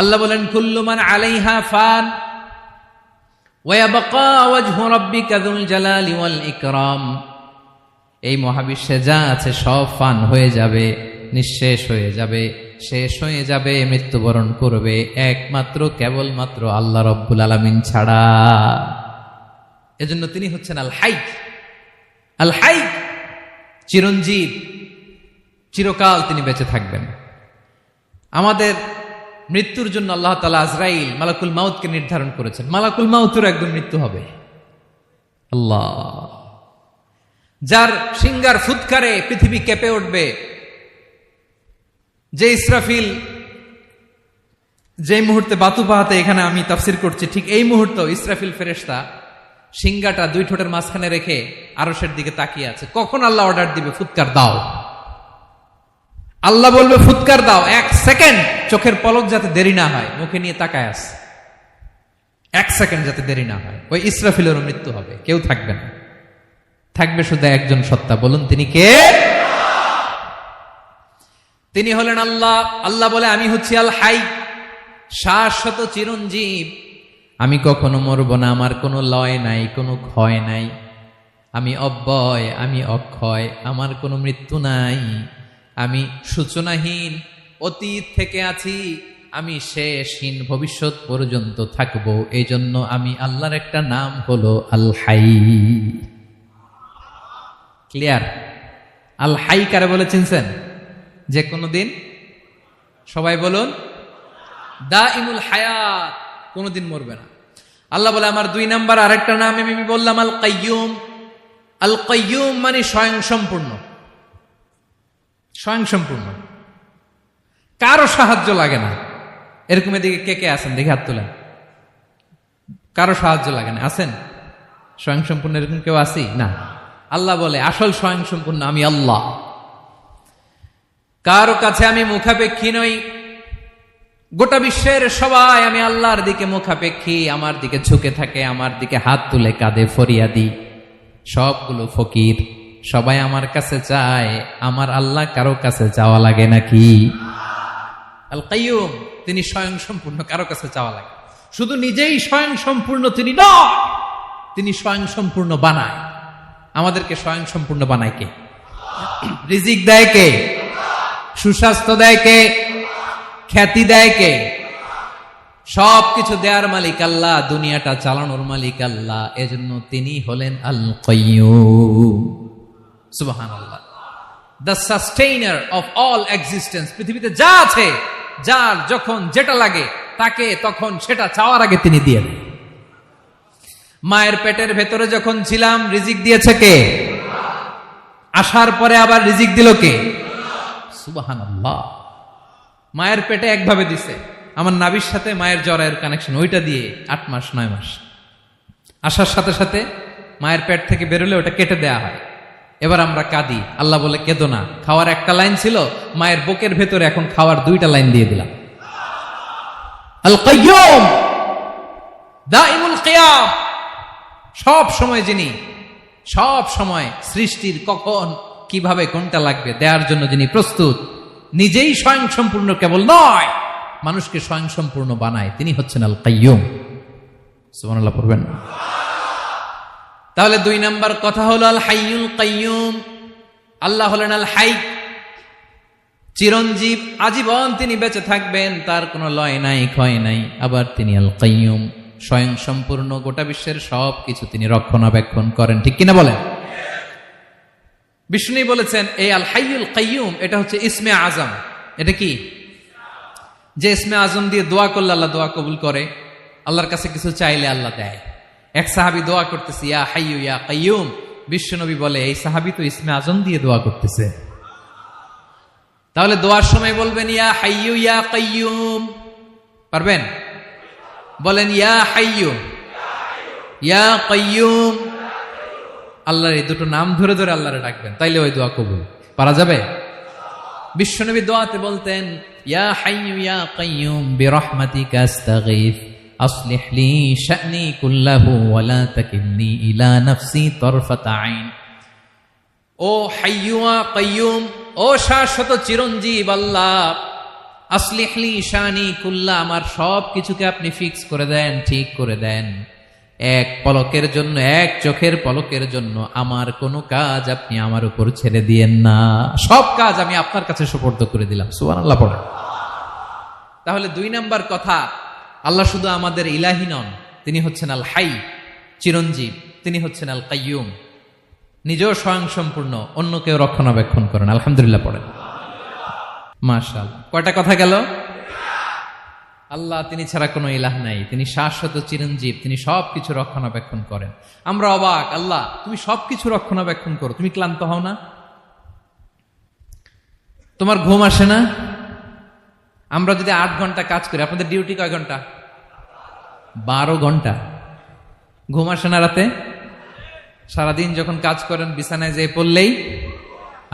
আল্লাহ বলেন কুল্লু মান আলাইহা ফান ওয়া ইয়াবকা ওয়াজহু রাব্বিকা যুল জালালি ওয়াল ইকরাম। এই মহাবিশ্বে যা আছে সব ফান হয়ে যাবে, নিঃশেষ হয়ে যাবে, শেষ হয়ে যাবে, মৃত্যুবরণ করবে, একমাত্র কেবলমাত্র আল্লাহ রব্বুল আলামিন ছাড়া। এজন্য তিনি হচ্ছেন আল হাই। আল হাই চিরঞ্জীব, চিরকাল তিনি বেঁচে থাকবেন। আমাদের মৃত্যুর জন্য আল্লাহ তাআলা আজরাইল মালাকুল মাউতকে নির্ধারণ করেছেন। মালাকুল মাউতের একদিন মৃত্যু হবে। আল্লাহ, যার সিংগার ফুৎকারে পৃথিবী কেঁপে উঠবে, যে ইসরাফিল যে মুহূর্তে বাতু পাহাতে এখানে আমি তাফসির করছি, ঠিক এই মুহূর্তে ইসরাফিল ফেরেশতা সিংগাটা 2 ঠোঁটের মাঝখানে রেখে আরশের দিকে তাকিয়ে আছে। কখন আল্লাহ অর্ডার দিবে ফুৎকার দাও, আল্লাহ বলবে ফুৎকার দাও, 1 সেকেন্ড চোখের পলক যাতে দেরি না হয়, মুখে নিয়ে তাকায় আছে, 1 সেকেন্ড যাতে দেরি না হয়, ওই ইসরাফিলেরও মৃত্যু হবে, কেউ থাকবে না, থাকবে শুধু একজন সত্তা। বলুন তিনি কে? তিনি হলেন আল্লাহ। আল্লাহ বলে আমি হচ্ছি আল হাই, শাশ্বত চিরঞ্জীব। আমি কখনো মরব না, আমার কোনো লয় নাই, কোনো ক্ষয় নাই। আমি অব্যয়, আমি অক্ষয়, আমার কোনো মৃত্যু নাই। আমি সূচনাহীন অতীত থেকে আছি, আমি শেষহীন ভবিষ্যৎ পর্যন্ত থাকব। এই জন্য আমি আল্লাহর একটা নাম হলো আল হাই। ক্লিয়ার? আল হাই কারে বলে চিনছেন? যে কোনো দিন, সবাই বলুন, দাইমুল হায়াত, কোনোদিন মরবে না। আল্লাহ বলে আমার 2 নাম্বার আরেকটা নাম আমি বললাম আল কাইয়ুম। আল কাইয়ুম মানে স্বয়ং সম্পূর্ণ, স্বয়ং সম্পূর্ণ, কারো সাহায্য লাগে না। এরকম এদিকে কে কে আছেন দেখে হাত তোলেন। কারো সাহায্য লাগে না, আছেন? স্বয়ং সম্পূর্ণ এরকম কেউ আছি না? আল্লাহ বলে আসল স্বয়ং সম্পূর্ণ আমি আল্লাহ। কারো কাছে আমি মুখাপেক্ষী নই। গোটা বিশ্বের সবাই আমি আল্লাহর দিকে মুখাপেক্ষী, আমার দিকে ঝুঁকে থাকে, আমার দিকে হাত তুলে কাঁদে ফরিয়াদি। সবগুলো ফকির, সবাই আমার কাছে চায়। আমার আল্লাহ কারো কাছে চাওয়া লাগে নাকি? আল কাইয়ুম, তিনি স্বয়ং সম্পূর্ণ, কারো কাছে চাওয়া লাগে। শুধু নিজেই স্বয়ং সম্পূর্ণ তিনি নয়, তিনি স্বয়ং সম্পূর্ণ বানায়। আমাদেরকে স্বয়ং সম্পূর্ণ বানায় কে? রিজিক দেয় কে? সুস্বাস্থ্য দেয় কে? খ্যাতি দেয় কে? সবকিছু দেয়ার মালিক আল্লাহ, দুনিয়াটা চালানোর মালিক আল্লাহ। এজন্য তিনি হলেন আল কাইয়ুম। সুবহানাল্লাহ। The sustainer of all existence. পৃথিবীতে যা আছে যার যখন যেটা লাগে তাকে তখন সেটা চাওয়ার আগে তিনি দিয়ে দেন। মায়ের পেটের ভেতরে যখন ছিলাম রিজিক দিয়েছে কে? আসার পরে আবার রিজিক দিল কে? সুবহানাল্লাহ। মায়ের পেটে একভাবে দিছে, আমার নাভির সাথে মায়ের জরায়ুর কানেকশন, ওইটা দিয়ে 8 মাস 9 মাস আসার সাথে সাথে মায়ের পেট থেকে বেরোলে ওটা কেটে দেয়া হয়। এবার আমরা কাঁদি, আল্লাহ বলে কেঁদো না, খাওয়ার একটা লাইন ছিল, মায়ের বুকের ভেতরে এখন খাওয়ার 2টা লাইন দিয়ে দিলাম। আল কাইয়ুম দাইমুল কিয়াম, সব সময় যিনি, সব সময় সৃষ্টির কখন কিভাবে কোনটা লাগবে দেওয়ার জন্য যিনি প্রস্তুত, নিজেই স্বয়ং সম্পূর্ণ কেবল নয়, মানুষকে স্বয়ং সম্পূর্ণ বানায়, তিনি হচ্ছেন আল কাইয়ুম। সুবহানাল্লাহ পড়বেন না? তাহলে 2 নাম্বার কথা হলো আল হাইয়ুল কাইয়ুম। আল্লাহ হলেন আল হাই, চিরঞ্জীব, আজীবন তিনি বেঁচে থাকবেন, তার কোনো লয় নাই ক্ষয় নাই। আবার তিনি আল কাইয়ুম, স্বয়ং সম্পূর্ণ, গোটা বিশ্বের সব কিছু তিনি রক্ষণাবেক্ষণ করেন, ঠিক কিনা বলেন? বিষ্ণু বলেছেন এই আল হাইয়ুল কাইয়ুম এটা হচ্ছে ইসমে আজম। এটা কি? যে ইসমে আজম দিয়ে দোয়া করলে আল্লাহ দোয়া কবুল করে, আল্লাহর কাছে কিছু চাইলে আল্লাহ দেয়। এক সাহাবী দোয়া করতেছে ইয়া হাইয়ু ইয়া কাইয়ুম, বিশ্বনবী বলে এই সাহাবী তো ইসমে আজম দিয়ে দোয়া করতেছে। তাহলে দোয়ার সময় বলবেন ইয়া হাইয়ু ইয়া কাইয়ুম, পারবেন? বলেন ইয়া হাইয়ু ইয়া কাইয়ুম। আল্লাহর এই দুটো নাম ধরে ধরে আল্লাহরে ডাকবেন, তাইলে ওই দোয়া কবুল। পারা যাবে? বিশ্বনবী দোয়াতে বলতেন ইয়া হাইয়ু ইয়া কাইয়ুম বিরহমাতিকা আস্তাগীথ আসলিহ লি শা'নি কুল্লাহু ওয়া লা তাকিলনি ইলা নাফসি তারফাতা আইন। ও হাইয়ু ওয়া কাইয়ুম, ও শাশ্বত চিরঞ্জীব আল্লাহ, আসলিহ লি শা'নি কুল্লা, আমার সব কিছুকে আপনি ফিক্স করে দেন, ঠিক করে দেন। এক পলকের জন্য, এক চোখের পলকের জন্য আমার কোনো কাজ আপনি আমার উপর ছেড়ে দিয়েন না, সব কাজ আমি আপনার কাছে সুপর্দ করে দিলাম। সুবহানাল্লাহ পড়ে। তাহলে 2 নাম্বার কথা, আল্লাহ শুধু আমাদের ইলাহি নন, তিনি হচ্ছেন আল হাই, চিরঞ্জীব, তিনি হচ্ছেন আল কাইয়ুম, নিজেও স্বয়ং সম্পূর্ণ, অন্যকেও রক্ষণাবেক্ষণ করেন। আলহামদুলিল্লাহ পড়েন। মাশাআল্লাহ। কয়টা কথা গেল? আল্লাহ তিনি ছাড়া কোনো ইলাহ নাই, তিনি শাশ্বত চিরঞ্জীব, তিনি সবকিছু রক্ষণাবেক্ষণ করেন। আমরা অবাক, আল্লাহ তুমি সবকিছু রক্ষণাবেক্ষণ করো, তুমি ক্লান্ত হও না? তোমার ঘুম আসে না? আমরা যদি 8 ঘন্টা কাজ করি, আপনাদের ডিউটি কয় ঘন্টা? 12 ঘন্টা। ঘুম আসে না রাতে? সারাদিন যখন কাজ করেন বিছানায় যেয়ে পড়লেই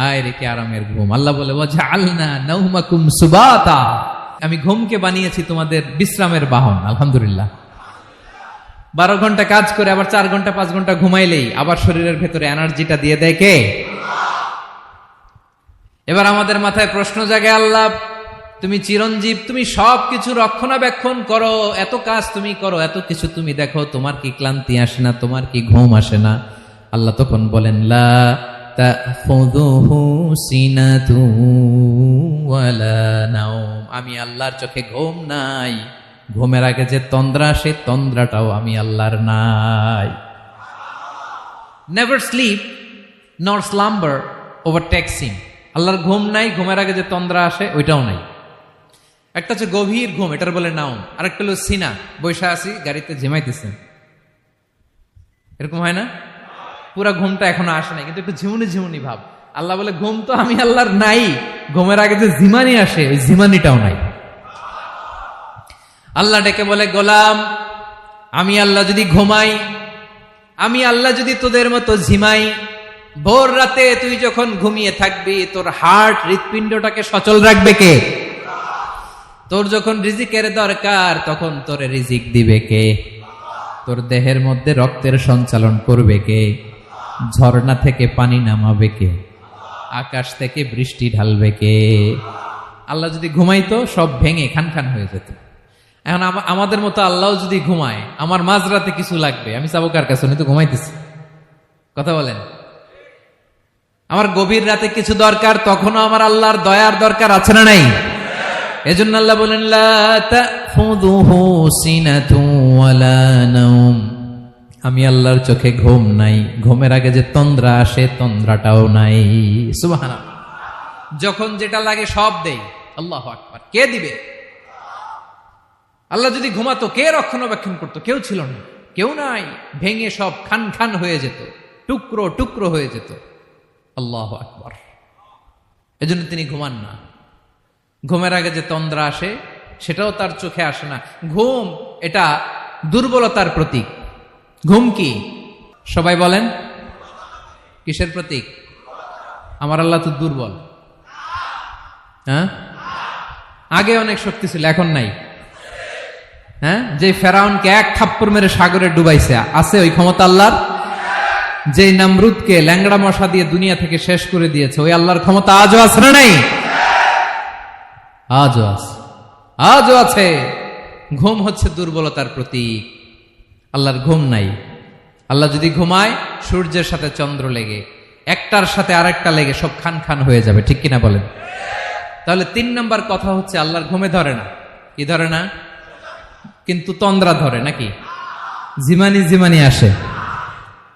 আয় রে কি আরামের ঘুম। আল্লাহ বলে ওয়াজআলনা নাওমাকুম সুবাতা, আমি ঘুমকে বানিয়েছি তোমাদের বিশ্রামের বাহন। আলহামদুলিল্লাহ। 12 ঘন্টা কাজ করে আবার 4 ঘন্টা 5 ঘন্টা ঘুমাইলেই আবার শরীরের ভেতরে এনার্জিটা দিয়ে দেয় কে? এবার আমাদের মাথায় প্রশ্ন জাগে, আল্লাহ তুমি চিরঞ্জীব, তুমি সবকিছু রক্ষণাবেক্ষণ করো, এত কাজ তুমি করো, এত কিছু তুমি দেখো, তোমার কি ক্লান্তি আসে না? তোমার কি ঘুম আসে না? আল্লাহ তখন বলেন লা তাখুযুহু সিনাতু ওয়ালা নাওম, আমি আল্লাহর চোখে ঘুম নাই, ঘুমের আগে যে তন্দ্রা, সে তন্দ্রাটাও আমি আল্লাহর নাই। নেভার স্লিপ নর স্লাম্বার ওভারটেকস হিম, আল্লাহর ঘুম নাই, ঘুমের আগে যে তন্দ্রা আসে ওইটাও নাই। একটা হচ্ছে গভীর ঘুম, এটার বলে নাওম, আরেকটা হলো সিনা, বৈশা আছি গাড়িতে ঝিমাইতেছেন, এরকম হয় না? পুরা ঘুমটা এখনো আসে নাই, কিন্তু একটু ঝিমুনি ঝিমুনি ভাব। আল্লাহ বলে ঘুম তো আমি আল্লাহর নাই, ঘুমের আগে যে ঝিমানি আসে ওই ঝিমানিটাও নাই। আল্লাহ ডেকে বলে গোলাম, আমি আল্লাহ যদি ঘুমাই, আমি আল্লাহ যদি তোদের মতো ঝিমাই, ভোর রাতে তুই যখন ঘুমিয়ে থাকবি তোর হার্ট, হৃৎপিণ্ডটাকে সচল রাখবে কে? তোর যখন রিজিকের দরকার তখন তোরে রিজিক দিবে কে? তোর দেহের মধ্যে রক্তের সঞ্চালন করবে কে? ঝর্ণা থেকে পানি নামাবে কে? আকাশ থেকে বৃষ্টি ঢালবে কে? আল্লাহ যদি ঘুমাইতো সব ভেঙে খান খান হয়ে যেত। এখন আমাদের মতো আল্লাহ যদি ঘুমায়, আমার মাঝরাতে কিছু লাগবে, আমি যাবো কার কাছে? উনি তো ঘুমাইতেছি। কথা বলেন। আমার গভীর রাতে কিছু দরকার, তখনও আমার আল্লাহর দয়ার দরকার আছে না নাই? এজন্য আল্লাহ বলেন লা তাখুযুহু সিনাতু ওয়ালা নাওম, আমি আল্লাহর চোখে ঘুম নাই, ঘুমের আগে যে তন্দ্রা আসে তন্দ্রাটাও নাই। সুবহানাল্লাহ। যখন যেটা লাগে সব দেই, আল্লাহু আকবার। কে দিবে? আল্লাহ যদি ঘুমাতো কে রক্ষণাবেক্ষণ করতো? কেউ ছিল না, কেউ নাই, ভেঙে সব খান খান হয়ে যেত, টুকরো টুকরো হয়ে যেত। আল্লাহু আকবার। এজন্য তিনি ঘুমান না। ঘুমের আগে যে তন্দ্রা আসে সেটাও তার চোখে আসে না। ঘুম এটা দুর্বলতার প্রতীক। ঘুম কি? সবাই বলেন, কিসের প্রতীক? আমার আল্লাহ তো দুর্বল। হ্যাঁ, আগে অনেক শক্তি ছিল, এখন নাই। হ্যাঁ, যে ফেরাউনকে এক থাপ্পড় মেরে সাগরে ডুবাইছে, আছে ওই ক্ষমতা আল্লাহর? যে নমরুদকে ল্যাংড়া মশা দিয়ে দুনিয়া থেকে শেষ করে দিয়েছে, ওই আল্লাহর ক্ষমতা আজও আছে না নাই? আজও আছে, আজও আছে। ঘুম হচ্ছে দুর্বলতার প্রতীক। আল্লাহর ঘুম নাই। আল্লাহ যদি ঘুমায়, সূর্যের সাথে চন্দ্র লেগে, একটার সাথে আরেকটা লেগে সব খান খান হয়ে যাবে, ঠিক কিনা বলেন? তাহলে 3 নম্বর কথা হচ্ছে আল্লাহর ঘুমে ধরে না। কি ধরে না? কিন্তু তন্দ্রা ধরে নাকি? জিমানি জিমানি আসে।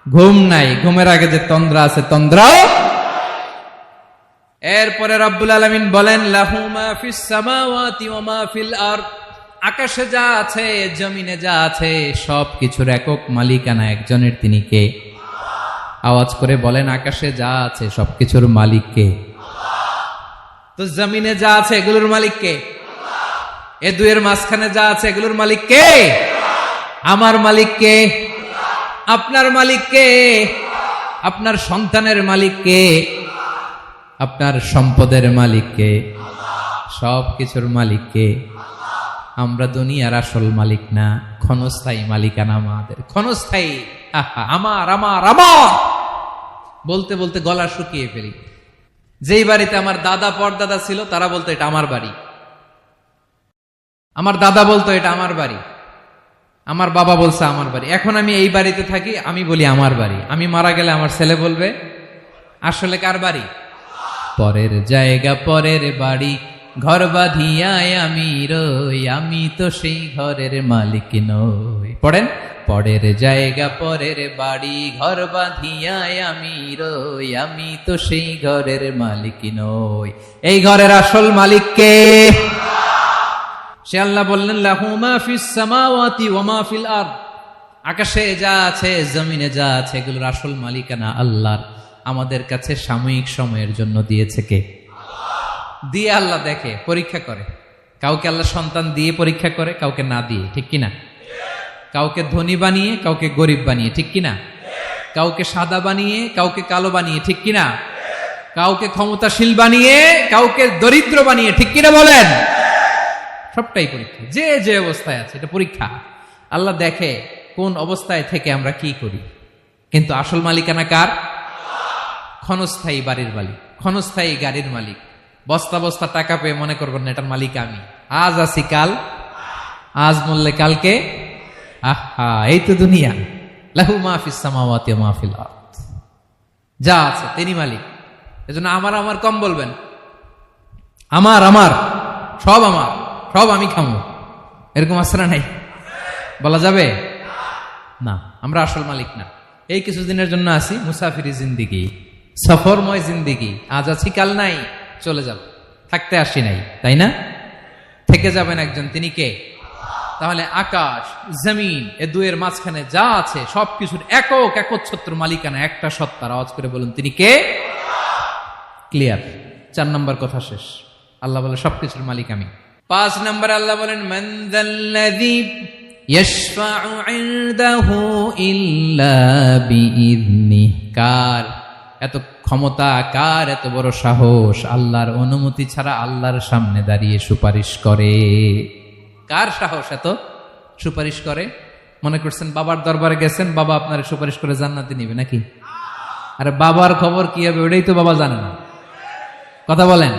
ঘুম নাই, ঘুমের আগে যে তন্দ্রা আছে, তন্দ্রাও। এরপরে রব্বুল আলামিন বলেন, লাহু মা ফিস সামাওয়াতি ওয়া মা ফিল আরদ। আকাশে যা আছে, জমিনে যা আছে, সব কিছুর একক মালিকানা একজনের। তিনি কে? আওয়াজ করে বলেন, আকাশে যা আছে সবকিছুর মালিক কে? তো জমিনে যা আছে এগুলোর মালিক কে? এ দুয়ের মাঝখানে যা আছে এগুলোর মালিক কে? আমার মালিক কে? আপনার মালিক কে? আপনার সন্তানের মালিক কে? আপনার সম্পদের মালিক কে? সব কিছুর মালিক কে? আমরা দুনিয়ার আসল মালিক না, ক্ষণস্থায়ী মালিকানা আমাদের। ক্ষণস্থায়ী। আমার আমার আমার বলতে বলতে গলা শুকিয়ে ফেলি। যেই বাড়িতে আমার দাদা পরদাদা ছিল, তারা বলতো এটা আমার বাড়ি। আমার দাদা বলতো এটা আমার বাড়ি, আমার বাবা বলছে আমার বাড়ি। এখন আমি এই বাড়িতে থাকি, আমি বলি আমার বাড়ি। আমি মারা গেলে আমার ছেলে বলবে আসলে কার বাড়ি? পরের জায়গা পরের বাড়ি, ঘর বাঁধিয়ায় আমি রই, আমি তো সেই ঘরের মালিক নই। পড়েন, পরের জায়গা পরের বাড়ি, ঘর বাঁধিয়ায় আমি রই, আমি তো সেই ঘরের মালিক নই। এই ঘরের আসল মালিক কে? সে আল্লাহ বললেন, লাহু মা ফিস সামাওয়াতি ওয়া মা ফিল আরদ। আকাশে যা আছে, জমিনে যা আছে, এগুলোর আসল মালিকানা আল্লাহর। আমাদের কাছে সাময়িক সময়ের জন্য দিয়েছে কে? দিয়ে আল্লাহ দেখে, পরীক্ষা করে। কাউকে আল্লাহ সন্তান দিয়ে পরীক্ষা করে, কাউকে না দিয়ে, ঠিক কিনা? কাউকে ধনী বানিয়ে, কাউকে গরিব বানিয়ে, ঠিক কিনা? কাউকে সাদা বানিয়ে, কাউকে কালো বানিয়ে, ঠিক কিনা? কাউকে ক্ষমতাশীল বানিয়ে, কাউকে দরিদ্র বানিয়ে, ঠিক কিনা বলেন? সবটাই পরীক্ষা। যে যে অবস্থায় আছে এটা পরীক্ষা। আল্লাহ দেখে কোন অবস্থায় থেকে আমরা কি করি। কিন্তু আসল মালিকানা কার? ক্ষণস্থায়ী বাড়ির মালিক, ক্ষণস্থায়ী গাড়ির মালিক। বস্তা বস্তা টাকা পেয়ে মনে করবেন না এটার মালিক আমি। আজ আছি কাল, আজ মরলে কালকে। আহা, এই তো দুনিয়া। লাহু মা ফিস সামাওয়াতি ওয়া মা ফিল আরদ। যা আছে তিনি মালিক। এজন্য আমার আমার কম বলবেন। আমার আমার সব আমার, সব আমি খামো, এরকম আসরা নাই? বলা যাবে না। আমরা আসল মালিক না। এই কিছুদিনের জন্য আছি, মুসাফিরি জিন্দিগি, সফরময় জিন্দিগি। আজ আছি কাল নাই, চলে যাব। থাকতে আসি নাই, তাই না? থেকে যাবেন একজন, তিনি কে? তাহলে আকাশ জমিন এ দুয়ের মাঝখানে যা আছে সবকিছুর একক একচ্ছত্র মালিকানা একটা সত্তার। আওয়াজ করে বলুন, তিনি কে? ক্লিয়ার। 4 নম্বর কথা শেষ। আল্লাহ বলে সবকিছুর মালিক আমি। 5 নম্বর আল্লাহ বলেন, মান যাল্লাযী ইয়াশফাউ ইনদাহু ইল্লা বিইذনিহি। কার এত ক্ষমতা, কার এত বড় সাহস, আল্লাহর অনুমতি ছাড়া আল্লাহর সামনে দাঁড়িয়ে সুপারিশ করে? কার সাহস এত সুপারিশ করে? মনে করছেন বাবার দরবারে গেছেন, বাবা আপনার সুপারিশ করে জান্নাতে নিবে নাকি? আরে বাবার খবর কি হবে ওটাই তো বাবা জানে না। কথা বলেন।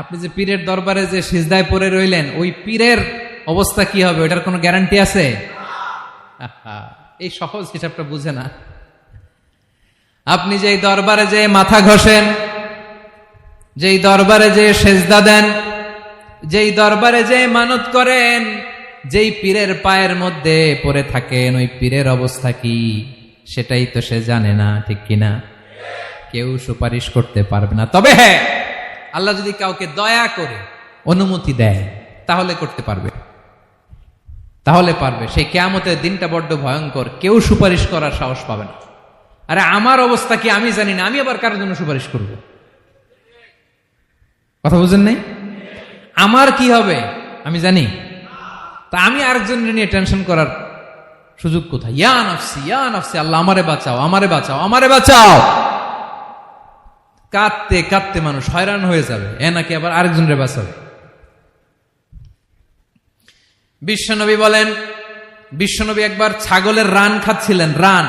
আপনি যে পীরের দরবারে যে সিজদায় পড়ে রইলেন, ওই পীরের অবস্থা কি হবে ওটার কোনো গ্যারান্টি আছে? এই সহজ হিসাবটা বুঝে না। আপনি যেই দরবারে যে মাথা ঘষেন, যেই দরবারে যে সেজদা দেন, যেই দরবারে যে মানত করেন, যেই পীরের পায়ের মধ্যে পড়ে থাকেন, ওই পীরের অবস্থা কি সেটাই তো সে জানে না, ঠিক কিনা? কেউ সুপারিশ করতে পারবে না। তবে হ্যাঁ, আল্লাহ যদি কাউকে দয়া করে অনুমতি দেয় তাহলে করতে পারবে, তাহলে পারবে। সেই কিয়ামতের দিনটা বড্ড ভয়ঙ্কর, কেউ সুপারিশ করার সাহস পাবে না। আরে আমার অবস্থা কি আমি জানি না, আমি আবার কারোর জন্য সুপারিশ করব? কথা বুঝেন নাই? আমার কি হবে আমি জানি, তা আমি আরেকজনের নিয়ে টেনশন করার সুযোগ কোথায়? ইয়া নাফসি ইয়া নাফসি, আল্লাহ আমারে বাঁচাও আমারে বাঁচাও আমারে বাঁচাও। কাঁদতে কাঁদতে মানুষ হয়রান হয়ে যাবে, এ নাকি আবার আরেকজনের বাঁচাবে। বিশ্বনবী বলেন, বিশ্বনবী একবার ছাগলের রান খাচ্ছিলেন, রান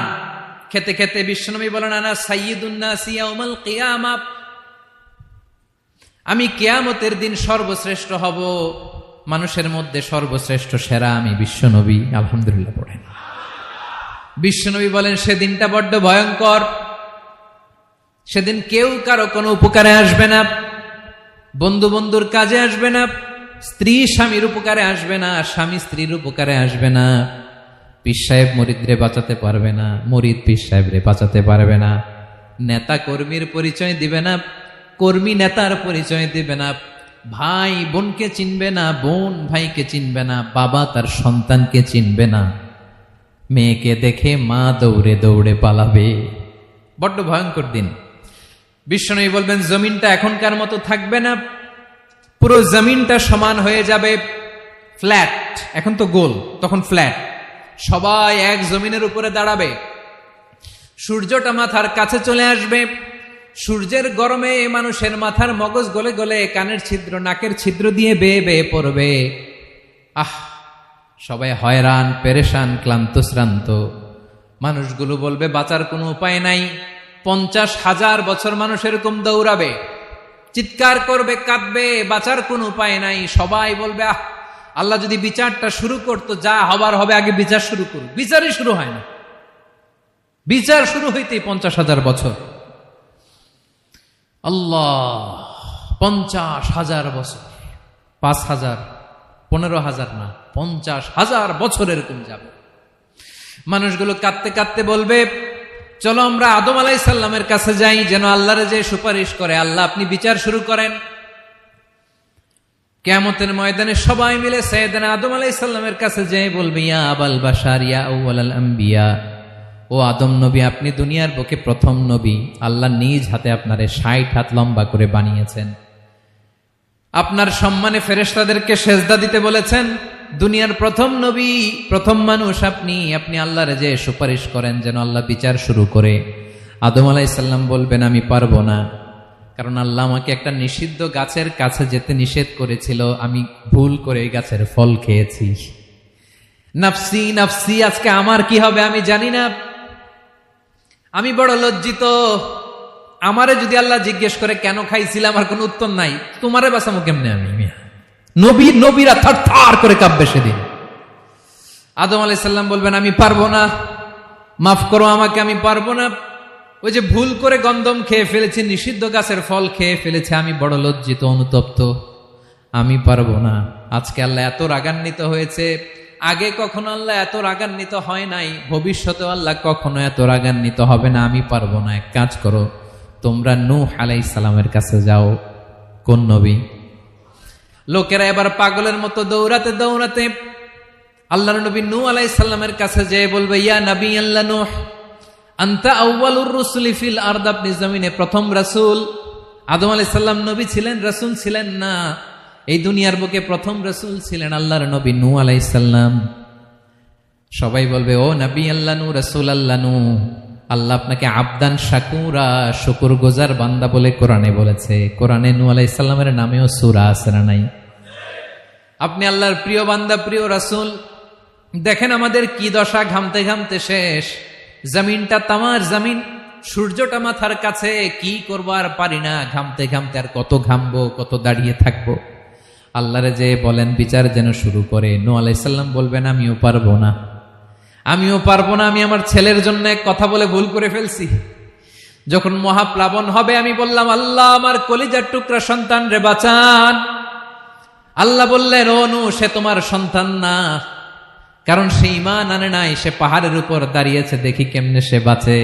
খেতে খেতে বিশ্বনবী বলেন, আনা সাইয়্যিদুন নাসি ইয়াউমাল কিয়ামা, আমি কিয়ামতের দিন সর্বশ্রেষ্ঠ হব, মানুষের মধ্যে সর্বশ্রেষ্ঠ সেরা আমি বিশ্বনবী। আলহামদুলিল্লাহ পড়েন। বিশ্বনবী বলেন, সেদিনটা বড্ড ভয়ঙ্কর, সেদিন কেউ কারো কোনো উপকারে আসবে না, বন্ধু বন্ধুর কাজে আসবে না, স্ত্রী স্বামীর উপকারে আসবে না, স্বামী স্ত্রীর উপকারে আসবে না, পীর সাহেব মুরিদরে বাঁচাতে পারবে না, মুরিদ পীর সাহেবরে বাঁচাতে পারবে না, নেতা কর্মীর পরিচয় দিবে না, কর্মী নেতার পরিচয় দিবে না, ভাই বোনকে চিনবে না, বোন ভাইকে চিনবে না, বাবা তার সন্তানকে চিনবে না, মেয়েকে দেখে মা দৌড়ে দৌড়ে পালাবে। বড্ড ভয়ঙ্কর দিন। বিশ্বনবী বলবেন, জমিনটা এখনকার মতো থাকবে না, পুরো জমিনটা সমান হয়ে যাবে, ফ্ল্যাট। এখন তো গোল, তখন ফ্ল্যাট। সবাই এক জমিনের উপরে দাঁড়াবে, সূর্যটা মাথার কাছে চলে আসবে, সূর্যের গরমে মানুষের মাথার মগজ গলে গলে কানের ছিদ্র নাকের ছিদ্র দিয়ে বেয়ে বেয়ে পড়বে। সবাই হয়রান পেরেশান ক্লান্ত শ্রান্ত। মানুষগুলো বলবে বাঁচার কোনো উপায় নাই। 50,000 বছর মানুষ এরকম দৌড়াবে, চিৎকার করবে, কাঁদবে, বাঁচার কোনো উপায় নাই। সবাই বলবে, আল্লাহ যদি বিচারটা শুরু করতো, যা হবার হবে, আগে বিচার শুরু করুক। বিচারই শুরু হয় না, বিচার শুরু হইতেই 50,000 বছর। আল্লাহ, 50,000 বছর, 5,000, 15,000 না, 50,000 বছর এরকম যাবে। মানুষগুলো কাঁদতে কাঁদতে বলবে, চলো আমরা আদম আলাইহিস সালামের কাছে যাই, যেন আল্লাহরে যে সুপারিশ করে, আল্লাহ আপনি বিচার শুরু করেন। কিয়ামতের ময়দানে সবাই মিলে সাইয়েদনা আদম আলাইহিস সালামের কাছে যেয়ে বলবে, ইয়া আবাল বাশার ইয়া আউয়ালাল আম্বিয়া, ও আদম নবী, আপনি দুনিয়ার বুকে প্রথম নবী, আল্লাহ নিজ হাতে আপনারে 60 হাত লম্বা করে বানিয়েছেন, আপনার সম্মানে ফেরেশতাদেরকে সেজদা দিতে বলেছেন, দুনিয়ার প্রথম নবী প্রথম মানুষ আপনি, আপনি আল্লাহরে যে সুপারিশ করেন যেন আল্লাহ বিচার শুরু করে। আদম আলাইহিস সালাম বলবেন, আমি পারবো না, কারণ আল্লাহ আমাকে একটা নিষিদ্ধ গাছের কাছে যেতে নিষেধ করেছিল, আমি ভুল করে এই গাছের ফল খেয়েছি। নাফসি নাফসি, আজকে আমার কি হবে আমি জানি না, আমি বড় লজ্জিত। আমারে যদি আল্লাহ জিজ্ঞেস করে কেন খাইছিলাম, আমার কোনো উত্তর নাই, তোমারে বাঁচামো কেমনে আমি? নবীরা থার থার করে কাঁপবে সেদিন। আদম আলাইহিস সালাম বলবেন, আমি পারবো না, মাফ করো আমাকে, আমি পারবো না, ওই যে ভুল করে গন্ধম খেয়ে ফেলেছি, নিষিদ্ধ গাছের ফল খেয়ে ফেলেছে, আমি বড় লজ্জিত অনুতপ্ত, আমি পারবো না। আজকে আল্লাহ এত রাগান্বিত হয়েছে, আগে কখনো আল্লাহ এত রাগান্বিত হয় নাই, ভবিষ্যতে আল্লাহ কখনো এত রাগান্বিত হবে না, আমি পারবো না। এক কাজ করো, তোমরা নূহ আলাইহিস সালামের কাছে যাও। কোন নবী? লোকেরা এবার পাগলের মতো দৌড়াতে দৌড়াতে আল্লাহর নবী নূহ আলাইহিস সালামের কাছে যেয়ে বলবে, ইয়া নবী আল্লাহ নূহ, আনতা আউয়ালুর রুসুলি ফিল আরদ, আপনি জমিনে প্রথম রাসূল। আদম আলাইহিস সালাম নবী ছিলেন, রাসূল ছিলেন না, এই দুনিয়ার বুকে প্রথম রাসূল ছিলেন আল্লাহর নবী নূহ আলাইহিস সালাম। সবাই বলবে, ও নবী আল্লাহ নূহ, রাসূল আল্লাহ নূহ, আল্লাহ আপনাকে আবদান শাকুরা, শুকর গুজার বান্দা বলে কোরআনে বলেছে। কোরআনে নূহ আলাইহিস সালামের নামেও সূরা আছে না নাই? আপনি আল্লাহর প্রিয় বান্দা, প্রিয় রাসূল। দেখেন আমাদের কি দশা, ঘামতে ঘামতে শেষ, জমিনটা তামার জমিন, সূর্যটা মাথার কাছে, কি করবো আর পারি না, ঘামতে ঘামতে আর কত ঘামবো, কত দাঁড়িয়ে থাকবো। আল্লাহরে যে বলেন বিচার যেন শুরু করে। নূহ আলাইহিস সালাম বলবেন, আমিও পারবো না, আমিও পারবো না, আমি আমার ছেলের জন্য এক কথা বলে ভুল করে ফেলছি। যখন মহাপ্লাবন হবে আমি বললাম, আল্লাহ আমার কলিজার টুকরা সন্তান রে বাঁচান। আল্লাহ বললেন, ও নূহ, সে তোমার সন্তান না, কারণ সে ঈমান আনে নাই, সে পাহাড়ের উপর দাঁড়িয়েছে, দেখি কেমনে সে বাঁচে।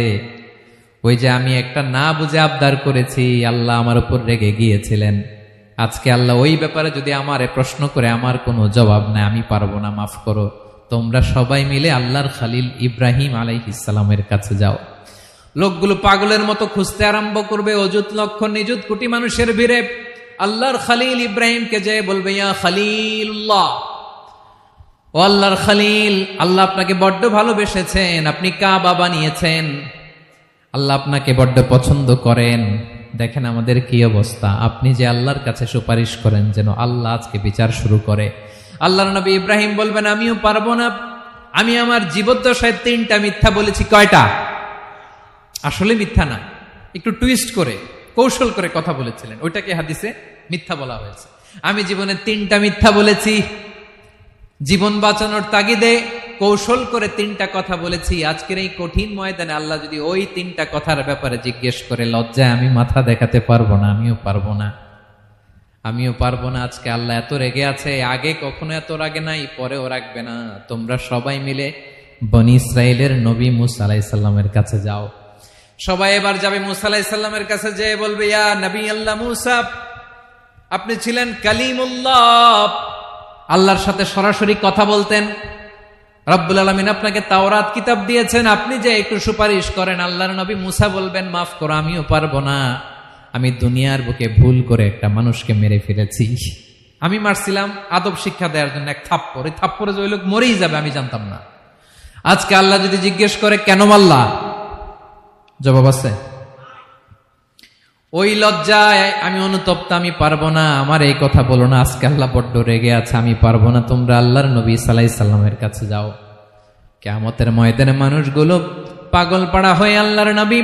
ওই যে আমি একটা না বুঝে আবদার করেছি, আল্লাহ আমার উপর রেগে গিয়েছিলেন। আজকে আল্লাহ ওই ব্যাপারে যদি আমারে প্রশ্ন করে, আমার কোনো জবাব নাই, আমি পারবো না, মাফ করো। তোমরা সবাই মিলে আল্লাহর খালিল ইব্রাহিম আলাইহিস সালামের কাছে যাও। লোকগুলো পাগলের মতো খুঁজতে আরম্ভ করবে, অযুত লক্ষ নিযুত কোটি মানুষের ভিড়ে আল্লাহর খালিল ইব্রাহিমকে যে বলবে, ইয়া খালিলুল্লাহ, ও আল্লাহর খালিল, আল্লাহ আপনাকে বড্ড ভালোবেসেছেন, আপনি কাবা বানিয়েছেন, আল্লাহ আপনাকে বড্ড পছন্দ করেন। দেখেন আমাদের কি অবস্থা। আপনি যে আল্লাহর কাছে সুপারিশ করেন যেন আল্লাহ আজকে বিচার শুরু করে। আল্লাহর নবী ইব্রাহিম বলবেন, আমিও পারবো না, আমি আমার জীবদ্দশায় 3টা মিথ্যা বলেছি। কয়টা? আসলে মিথ্যা না, একটু টুইস্ট করে কৌশল করে কথা বলেছিলেন, ওইটাকে হাদিসে মিথ্যা বলা হয়েছে। আমি জীবনে 3টা মিথ্যা বলেছি, জীবন বাঁচানোর তাগিদে কৌশল করে 3টা কথা বলেছি। আজকের এই কঠিন ময়দানে আল্লাহ যদি ওই 3টা কথার ব্যাপারে জিজ্ঞেস করে, লজ্জায় আমি মাথা দেখাতে পারবো না, আমিও পারবো না, আমিও পারবো না। আজকে আল্লাহ এত রেগে আছে, আগে কখনো এত রাগে নাই, পরেও রাখবে না। তোমরা সবাই মিলে বনি ইসরাইলের নবী মুসা আলাইহিস সালামের কাছে যাও। সবাই এবার যাবে মুসা আলাইহিস সালামের কাছে, যেয়ে বলবে, ইয়া নবী আল্লাহ মুসা, আপনি ছিলেন কালিমুল্লাহ, আল্লাহর সাথে সরাসরি কথা বলতেন। রব্বুল আলামিন আপনাকে তাওরাত কিতাব দিয়েছেন, আপনি যে একটু সুপারিশ করেন। আল্লাহর নবী মুসা বলবেন, মাফ করো, আমিও পারবো না, আমি দুনিয়ার বুকে ভুল করে একটা মানুষকে মেরে ফেলেছি। আমি মারছিলাম আদব শিক্ষা দেওয়ার জন্য এক থাপ্পড়, এই থাপ্পড়ে যে ওই লোক মরেই যাবে আমি জানতাম না। আজকে আল্লাহ যদি জিজ্ঞেস করে কেন মারলা, জবাব আছে? ওই লজ্জায় আমি অনুতপ্ত, আমি পারবো না, আমার এই কথা বলো না। আজকে আল্লাহ বড্ড রেগে আছে, আমি পারবো না, তোমরা আল্লাহর নবী ঈসা আলাইহিস সালামের কাছে যাও। কিয়ামতের ময়দানে মানুষগুলো পাগল পাড়া হয়ে আল্লাহর নবী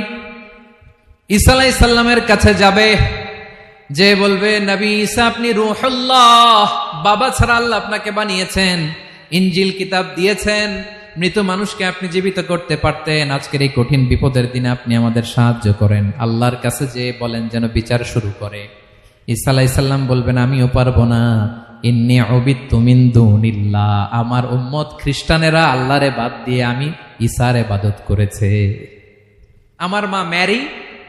ঈসা আলাইহিস সালামের কাছে যাবে, যে বলবে, নবী ঈসা আপনি রূহুল্লাহ, বাবা ছাড়া আল্লাহ আপনাকে বানিয়েছেন, ইনজিল কিতাব দিয়েছেন, মৃত মানুষকে আপনি জীবিত করতে পারতেন। আজকের এই কঠিন বিপদের দিনে আপনি আমাদের সাহায্য করেন। আল্লাহর কাছে যে বলেন যেন বিচার শুরু করে। ঈসা আলাইহিস সালাম বলবেন, আমিও পারবো না, ইন্নী উবিদতু মিন দুনিল্লাহ, আমার উম্মত খ্রিস্টানেরা আল্লাহরে বাদ দিয়ে আমি ঈসার ইবাদত করেছে। আমার মা ম্যারি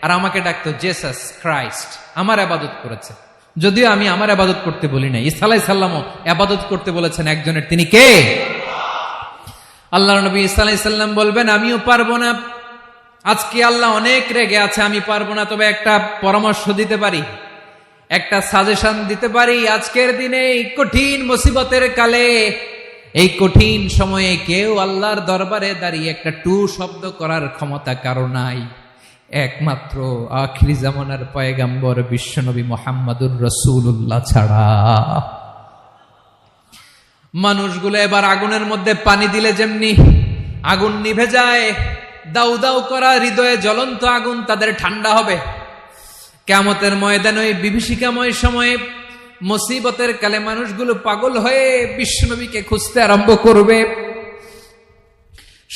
আর আমাকে ডাকতো জেসাস ক্রাইস্ট, আমার ইবাদত করেছে, যদিও আমি আমার ইবাদত করতে বলি না। ঈসা আলাইহিস সালামও ইবাদত করতে বলেছেন একজনের, তিনি কে? আল্লাহর নবী ঈসা আলাইহিস সালাম বলবেন, আমিও পারবো না, আজকে আল্লাহ অনেক রেগে আছে, আমি পারবো না, তবে একটা পরামর্শ দিতে পারি, একটা সাজেশন দিতে পারি। আজকের দিনে এই কঠিন মুসিবতের কালে, এই কঠিন সময়ে কেউ আল্লাহর দরবারে দাঁড়িয়ে একটা টু শব্দ করার ক্ষমতা কারো নাই, একমাত্র আখিরি জামানার পয়গাম্বর বিশ্বনবী মুহাম্মদুর রাসূলুল্লাহ ছাড়া। মানুষগুলো এবার আগুনের মধ্যে পানি দিলে যেমনি আগুন নিভে যায়, দাউ দাউ করা হৃদয়ে জ্বলন্ত আগুন তাদের ঠান্ডা হবে। কিয়ামতের ময়দানে ওই বিভীষিকাময় সময়ে মুসিবতের কালে মানুষগুলো পাগল হয়ে বিশ্বনবীকে খুঁজতে আরম্ভ করবে।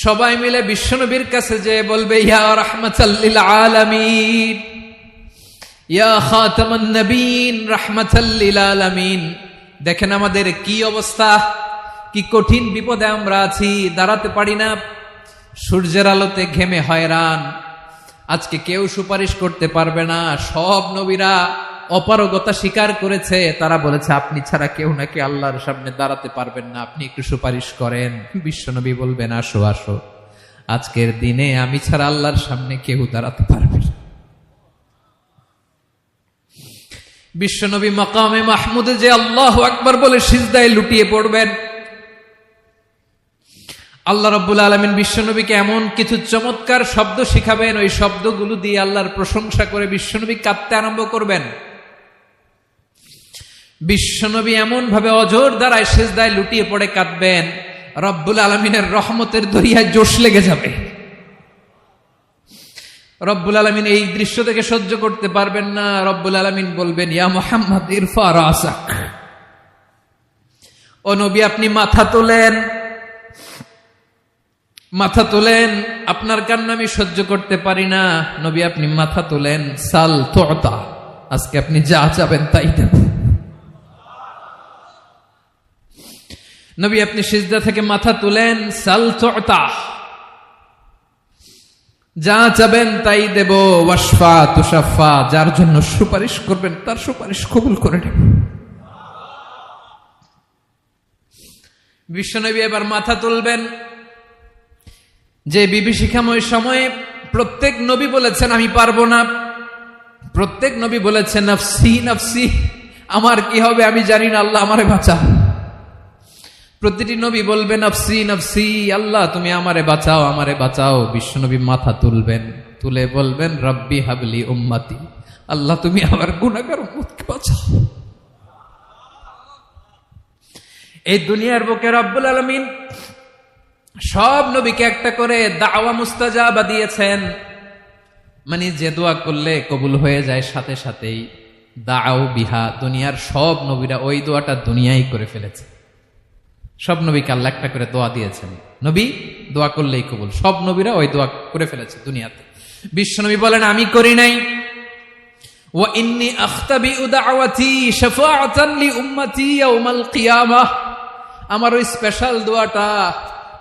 সবাই মিলে বিশ্বনবীর কাছে যে বলবে, ইয়া রাহমাতাল লিল আলামিন, ইয়া খাতামান নবীন, রাহমাতাল লিল আলামিন। দেখেন আমাদের কি অবস্থা, কি কঠিন বিপদে আমরা আছি, দাঁড়াতে পারি না, সূর্যের আলোতে ঘেমে হয়রান। আজকে কেউ সুপারিশ করতে পারবে না। সব নবীরা অপারগতা স্বীকার করেছে, তারা বলেছে আপনি ছাড়া কেউ নাকি আল্লাহর সামনে দাঁড়াতে পারবেন না, আপনি একটু সুপারিশ করেন। বিশ্বনবী বলবেন, আসো আসো, আজকের দিনে আমি ছাড়া আল্লাহর সামনে কেউ দাঁড়াতে পারবে না। বিশ্বনবী মাকামে মাহমুদে যে আল্লাহু আকবার বলে সিজদায় লুটিয়ে পড়বেন। আল্লাহ রাব্বুল আলামিন বিশ্বনবীকে এমন কিছু চমৎকার শব্দ শিখাবেন, ওই শব্দগুলো দিয়ে আল্লাহর প্রশংসা করে বিশ্বনবী কাঁদতে আরম্ভ করবেন। বিশ্বনবী এমন ভাবে অজর দ্বারায় সিজদায় লুটিয়ে পড়ে কাঁদবেন, রব্বুল আলামিনের রহমতের দরিয়ায় জোশ লেগে যাবে। রব্বুল আলামিন এই দৃশ্য থেকে সহ্য করতে পারবেন না। রব্বুল আলামিন বলবেন, ইয়া মুহাম্মদ ইরফা রাসাক, ও নবী আপনি মাথা তোলেন, মাথা তোলেন, আপনার কান্না আমি সহ্য করতে পারি না। নবী আপনি মাথা তোলেন, সাল তুতা, আজকে আপনি যা চাবেন তাই দেব। নবী আপনি সিজদা থেকে মাথা তুলেন, সাল তুতা, যা চাবেন তাই দেব, ওয়াশফা তুশাফা, যার জন্য সুপারিশ করবেন তার সুপারিশ কবুল করে নেব। বিশ্বনবী এবার মাথা তুলবেন। যে বিভীষিকাময় সময়ে প্রত্যেক নবী বলেছেন আমি পারবো না, প্রত্যেক নবী বলেছেন নফসি নফসি, আমার কি হবে আমি জানি না, আল্লাহ আমারে বাঁচাও। প্রতিটি নবী বলবেন নফসি নফসি, আল্লাহ তুমি আমারে বাঁচাও আমারে বাঁচাও। বিশ্বনবী মাথা তুলবেন, তুলে বলবেন রব্বি হাবলি উম্মতি, আল্লাহ তুমি আমার গুনাহগার উম্মতকে বাঁচাও। এই দুনিয়ার বুকে রব্বুল আলামিন সব নবীকে একটা করে দাওয়া মুস্তাজাবা দিয়েছেন, মানে যে দোয়া করলে কবুল হয়ে যায় সাথে সাথেই। দাও বিহা, দুনিয়ার সব নবীরা ওই দোয়াটা দুনিয়ায় করে ফেলেছে। সব নবীকে আল্লাহ একটা করে দোয়া দিয়েছেন, নবী দোয়া করলেই কবুল। সব নবীরা ওই দোয়া করে ফেলেছে দুনিয়াতে। বিশ্বনবী বলেন আমি করি নাই। ওয়া ইন্নী আখতাবিউ দাওয়াতি শাফাআতান লি উম্মতি ইয়াউমাল কিয়ামাহ, আমার ওই স্পেশাল দোয়াটা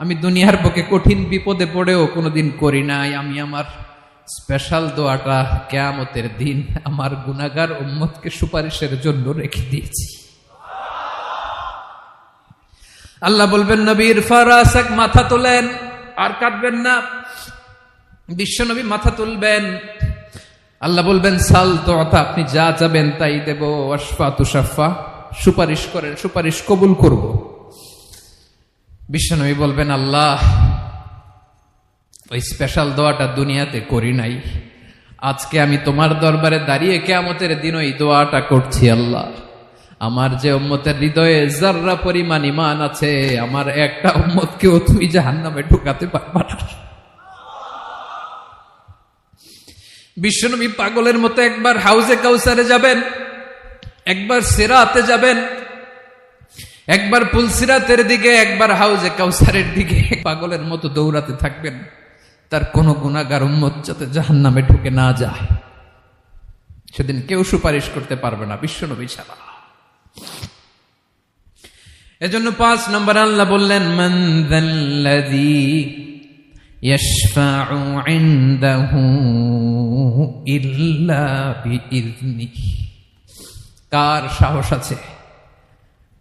আমি দুনিয়ার বুকে কঠিন বিপদে পড়েও কোনোদিন করি নাই। আমি আমার স্পেশাল দোয়াটা কিয়ামতের দিন আমার গুনাহগার উম্মতকে সুপারিশের জন্য রেখে দিয়েছি। আল্লাহ বলবেন নবীর ফারাসাক, মাথা তোলেন, আর কাটবেন না। বিশ্বনবী মাথা তুলবেন, আল্লাহ বলবেন সাল তোতা, আপনি যা চাবেন তাই দেব। ওয়াশফা তুশাফা, সুপারিশ করেন সুপারিশ কবুল করব। বিশ্বনবী বলবেন আল্লাহ ওই স্পেশাল দোয়াটা দুনিয়াতে করি নাই, আজকে আমি তোমার দরবারে দাঁড়িয়ে কিয়ামতের দিন ওই দোয়াটা করছি। আল্লাহ আমার যে উম্মতের হৃদয়ে যাররা পরিমাণ ঈমান আছে, আমার একটা উম্মতকেও তুমি জাহান্নামে ঢুকাতে পারবা না। বিশ্বনবী পাগলের মতো একবার হাউজে কাউসারে যাবেন, একবার সিরাতে যাবেন, একবার পুলসিরাতের দিকে, একবার হাউজে কাউসারের দিকে, পাগলের মতো দৌড়াতে থাকবেন, তার কোন গুনাহগার উম্মত যাতে জাহান্নামে ঢুকে না যায়। সেদিন কেউ সুপারিশ করতে পারবে না বিশ্বনবী ছাড়া। এজন্য 5 নম্বর আল্লাহ বললেন মান যাল্লাযী ইয়াশফাউ ইনদাহু ইল্লা বিইযনিহি, কার সাহস আছে,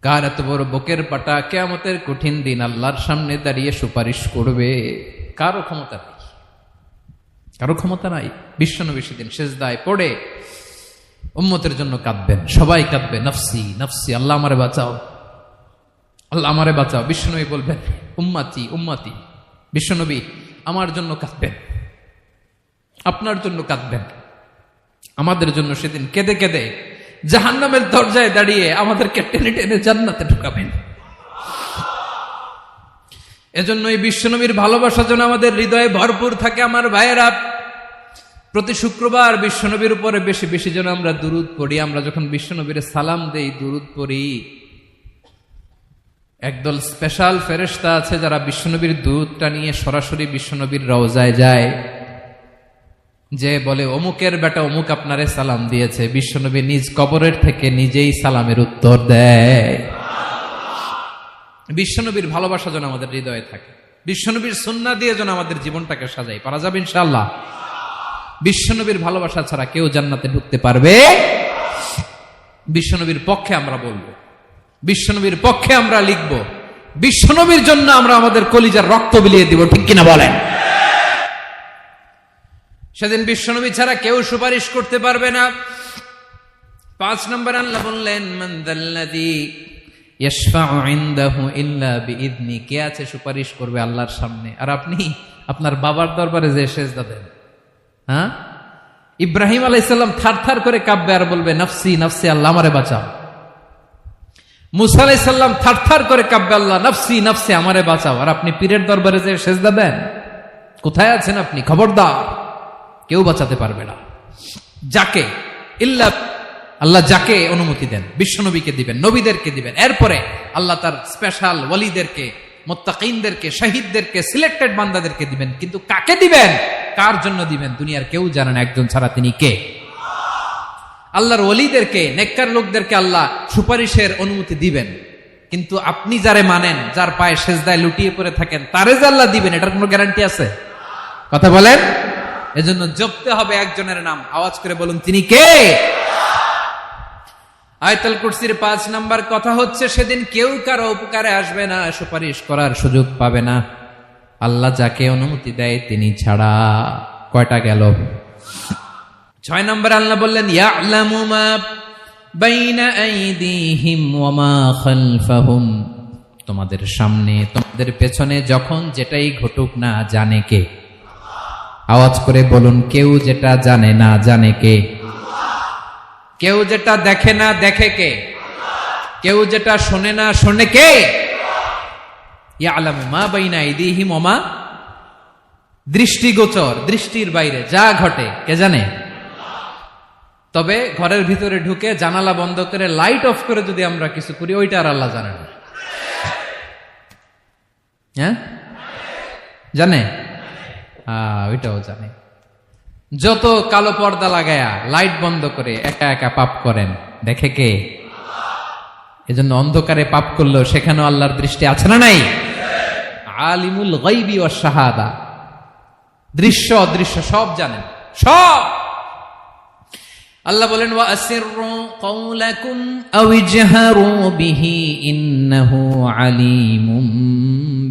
কার এত বড় বুকের পাটা কিয়ামতের কঠিন দিন আল্লাহর সামনে দাঁড়িয়ে সুপারিশ করবে? কারো ক্ষমতা নেই, কারো ক্ষমতা নাই। বিশ্বনবী সেদিন সিজদায় পড়ে উম্মতের জন্য কাঁদবেন, সবাই কাঁদবে নফসি নফসি, আল্লাহ আমারে বাঁচাও আল্লাহ আমারে বাঁচাও। বিশ্বনবী বলবেন উম্মতি উম্মতি, বিশ্বনবী আমার জন্য কাঁদবেন, আপনার জন্য কাঁদবেন, আমাদের জন্য সেদিন কেঁদে কেঁদে জাহান্নামের দরজায় দাঁড়িয়ে আমাদেরকে টেনে টেনে জান্নাতে ঢুকাবেন। এজন্য এই বিশ্বনবীর ভালোবাসা যেন আমাদের হৃদয়ে ভরপুর থাকে। আমার ভাইয়েরা, প্রতি শুক্রবার বিশ্বনবীর উপরে বেশি বেশি যেন আমরা দুরূদ পড়ি। আমরা যখন বিশ্বনবীর সালাম দেই, দুরূদ পড়ি, একদল স্পেশাল ফেরেশতা আছে যারা বিশ্বনবীর দুরূদটা নিয়ে সরাসরি বিশ্বনবীর রওজায় যায়, যে বলে অমুকের বেটা অমুক আপনারে সালাম দিয়েছে। বিশ্বনবী নিজ কবরের থেকে নিজেই সালামের উত্তর দেয়। বিশ্বনবীর ভালোবাসা যেন আমাদের হৃদয়ে থাকে, বিশ্বনবীর সুন্নাহ দিয়ে যেন আমাদের জীবনটাকে সাজাই। পারা যাবে ইনশাআল্লাহ? বিশ্বনবীর ভালোবাসা ছাড়া কেউ জান্নাতে ঢুকতে পারবে? বিশ্বনবীর পক্ষে আমরা বলবো, বিশ্বনবীর পক্ষে আমরা লিখবো, বিশ্বনবীর জন্য আমরা আমাদের কলিজার রক্ত বিলিয়ে দিব, ঠিক কিনা বলেন? সেদিন বিশ্বনবী ছাড়া কেউ সুপারিশ করতে পারবে না। 5 নম্বর আল্লাহ বললেন মান যাল্লাযী ইয়াশফাউ ইনদাহু ইল্লা বিইযনি, কে আছে সুপারিশ করবে আল্লাহর সামনে? আর আপনি আপনার বাবার দরবারে যে সেজদা দেন, হ্যাঁ, ইব্রাহিম আলাইহিস সালাম থারথার করে কাঁপবে আর বলবে নফসি নফসি, আল্লাহ আমারে বাঁচাও। মুসা আলাইহিস সালাম থারথার করে কাঁপবে, আল্লাহ নফসি নফসি, আমারে বাঁচাও। আর আপনি পীরের দরবারে যে সেজদা দেন, কোথায় আছেন আপনি? খবরদার, কেউ বাঁচাতে পারবে না। যাকে ইল্লা আল্লাহ যাকে অনুমতি দেন, বিশ্বনবীকে দিবেন, নবীদেরকে দিবেন, এরপরে আল্লাহ তার স্পেশাল ওয়ালিদেরকে, মুত্তাকিনদেরকে, শহীদদেরকে, সিলেক্টেড বান্দাদেরকে দিবেন। কিন্তু কাকে দিবেন, কার জন্য দিবেন, দুনিয়ার কেউ জানে না একজন ছাড়া, তিনি কে? আল্লাহর ওয়ালিদেরকে, নেককার লোকদেরকে আল্লাহ সুপারিশের অনুমতি দিবেন। কিন্তু আপনি যারে মানেন, যার পায়ে সেজদায় লুটিয়ে পড়ে থাকেন, তারে যে আল্লাহ দিবেন, এটার কোনো গ্যারান্টি আছে? কথা বলেন। এজন্য জপতে হবে একজনের নাম, আওয়াজ করে বলুন তিনি কে? আয়াতুল কুরসির 5 নাম্বার কথা হচ্ছে সেদিন কেউ কারো উপকারে আসবে না, সুপারিশ করার সুযোগ পাবে না, আল্লাহ যাকে অনুমতি দেয় তিনি ছাড়া। কয়টা গেল? 6 নাম্বার আল্লাহ বললেন ইয়ালামু মা বাইনা আইদিহিম ওয়া মা খালফাহুম, তোমাদের সামনে তোমাদের পেছনে যখন যেটাই ঘটুক না জানে কে? আওয়াজ করে বলুন, কেউ যেটা জানে না জানে কে? কেউ যেটা দেখে না দেখে কে? কেউ যেটা শোনে না শোনে কে? ইয়ালামু মা বাইনা আইদিহিম ওয়া মা, দৃষ্টিগোচর, দৃষ্টির বাইরে যা ঘটে কে জানে? তবে ঘরের ভিতরে ঢুকে জানালা বন্ধ করে লাইট অফ করে যদি আমরা কিছু করি ওইটা আর আল্লাহ জানে না। হ্যাঁ জানে? ওইটাও জানে। যত কালো পর্দা লাগায়া লাইট বন্ধ করে একা একা পাপ করেন দেখে কে? এজন্য অন্ধকারে পাপ করলেও সেখানেও আল্লাহর দৃষ্টি আছে না নাই? আলিমুল গায়বি ওয়াশ শাহাদা, দৃশ্য অদৃশ্য সব জানেন, সব। আল্লাহ বলেন ওয়া আসিররু কাওলাকুম আও ইজহারু বিহি ইন্নাহু আলিমুম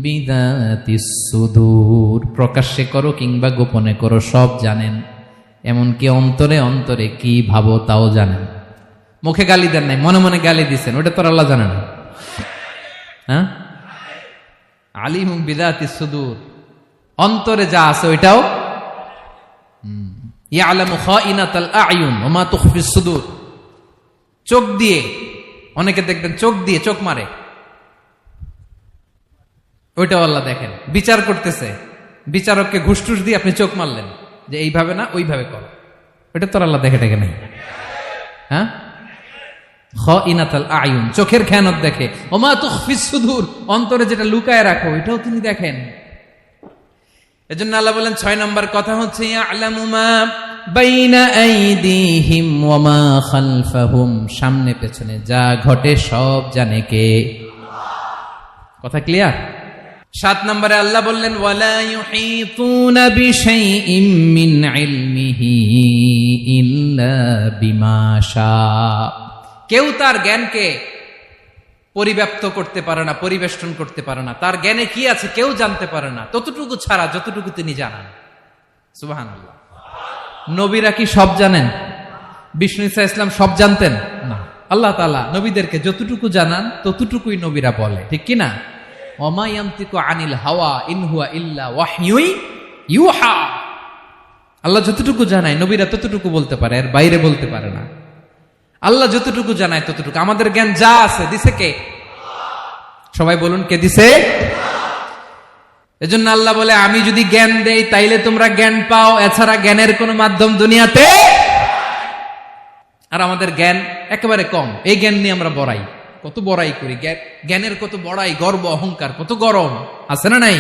বিযাতিস সুদূর, প্রকাশ্যে করো কিংবা গোপনে করো সব জানেন, এমনকি অন্তরে অন্তরে কি ভাবো তাও জানেন। মুখে গালি দেন নাই, মনে মনে গালি দিচ্ছেন, ওটা তো আল্লাহ জানে না? হ্যাঁ, আলিমুম বিযাতিস সুদূর, অন্তরে যা আছে ওইটাও। ইয়ালামু খাইনাতাল আয়ুন ওয়া মা তুখফিস সুদূর, চোখ দিয়ে, অনেকে দেখবেন চোখ দিয়ে চোখ মারে, ওইটাও আল্লাহ দেখেন। বিচার করতেছে, বিচারককে ঘুষ টুস দিয়ে আপনি চোখ মারলেন যে এইভাবে না ওইভাবে করো, ওইটা তো আল্লাহ দেখে দেখে নাই? হ্যাঁ, খাইনাতাল আয়ুন, চোখের খেয়ানত দেখে। ওয়া মা তুখফিস সুদূর, অন্তরে যেটা লুকায় রাখো ওইটাও তিনি দেখেন। এজন্য আল্লাহ বলেন 6 নম্বর কথা হচ্ছে ইয়ালামু মা বাইনা আইদিহিম ওয়া মা খালফাহুম, সামনে পেছনে যা ঘটে সব জানে কে? কথা ক্লিয়ার? 7 নম্বরে আল্লাহ বললেন ওয়ালা ইউহিতুনা বিশাইইম মিন ইলমিহি ইল্লা বিমা শা, কেউ তার জ্ঞানকে পরিব্যাপ্ত করতে পারে না, পরিবেষ্টন করতে পারে না, তার জ্ঞানে কি আছে কেউ জানতে পারে না ততটুকু ছাড়া যতটুকু তিনি জানান। সুবহানাল্লাহ। নবীরা কি সব জানেন? বিষ্ণু ঈসা ইসলাম সব জানতেন না। আল্লাহ তাআলা নবীদেরকে যতটুকু জানান ততটুকুই নবীরা বলে, ঠিক কি না? ওয়া মা ইয়ানতিকু আনিল হাওয়া ইন হুয়া ইল্লা ওয়াহয়ুন ইউহা, আল্লাহ যতটুকু জানায় নবীরা ততটুকু বলতে পারে, এর বাইরে বলতে পারে না। আল্লাহ যতটুকু জানায় ততটুকু। আমাদের জ্ঞান যা আছে দিছে কে? সবাই বলুন কে দিছে? এজন্য আল্লাহ বলে আমি যদি জ্ঞান দেই তাইলে তোমরা জ্ঞান পাও, এছাড়া জ্ঞানের কোনো মাধ্যম দুনিয়াতে। আর আমাদের জ্ঞান একেবারে কম, এই জ্ঞান নিয়ে আমরা বড়াই, কত বড়াই করি, জ্ঞানের কত বড়াই, গর্ব অহংকার, কত গরম আছে না নাই?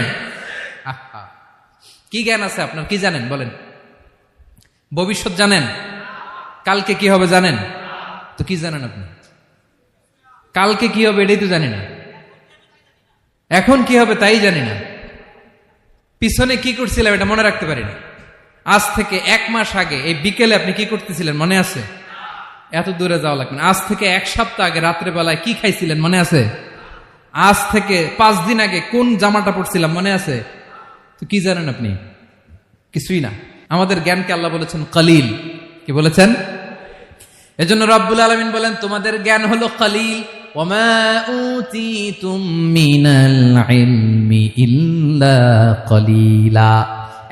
কি জ্ঞান আছে আপনার? কি জানেন বলেন? ভবিষ্যৎ জানেন? কালকে কি হবে জানেন? তো কি জানেন আপনি? কালকে কি হবে এটাই তো জানি না, এখন কি হবে তাই জানি না, পিছনে কি করছিলাম এটা মনে রাখতে পারি না। আজ থেকে 1 মাস আগে এই বিকেলে আপনি কি করতেছিলেন মনে আছে? এত দূরে যাওয়া লাগবে না। আজ থেকে 1 সপ্তাহ আগে রাত্রে বেলায় কি খাইছিলেন মনে আছে? আজ থেকে 5 দিন আগে কোন জামাটা পড়ছিলাম মনে আছে? তো কি জানেন আপনি? কিছুই না। আমাদের জ্ঞানকে আল্লাহ বলেছেন কলিল। কি বলেছেন? এজন্য রব্বুল আলামিন বলেন তোমাদের জ্ঞান হলো কলিল। ওয়ামা উতিতুম মিনাল ইলমি ইল্লা কলিলা,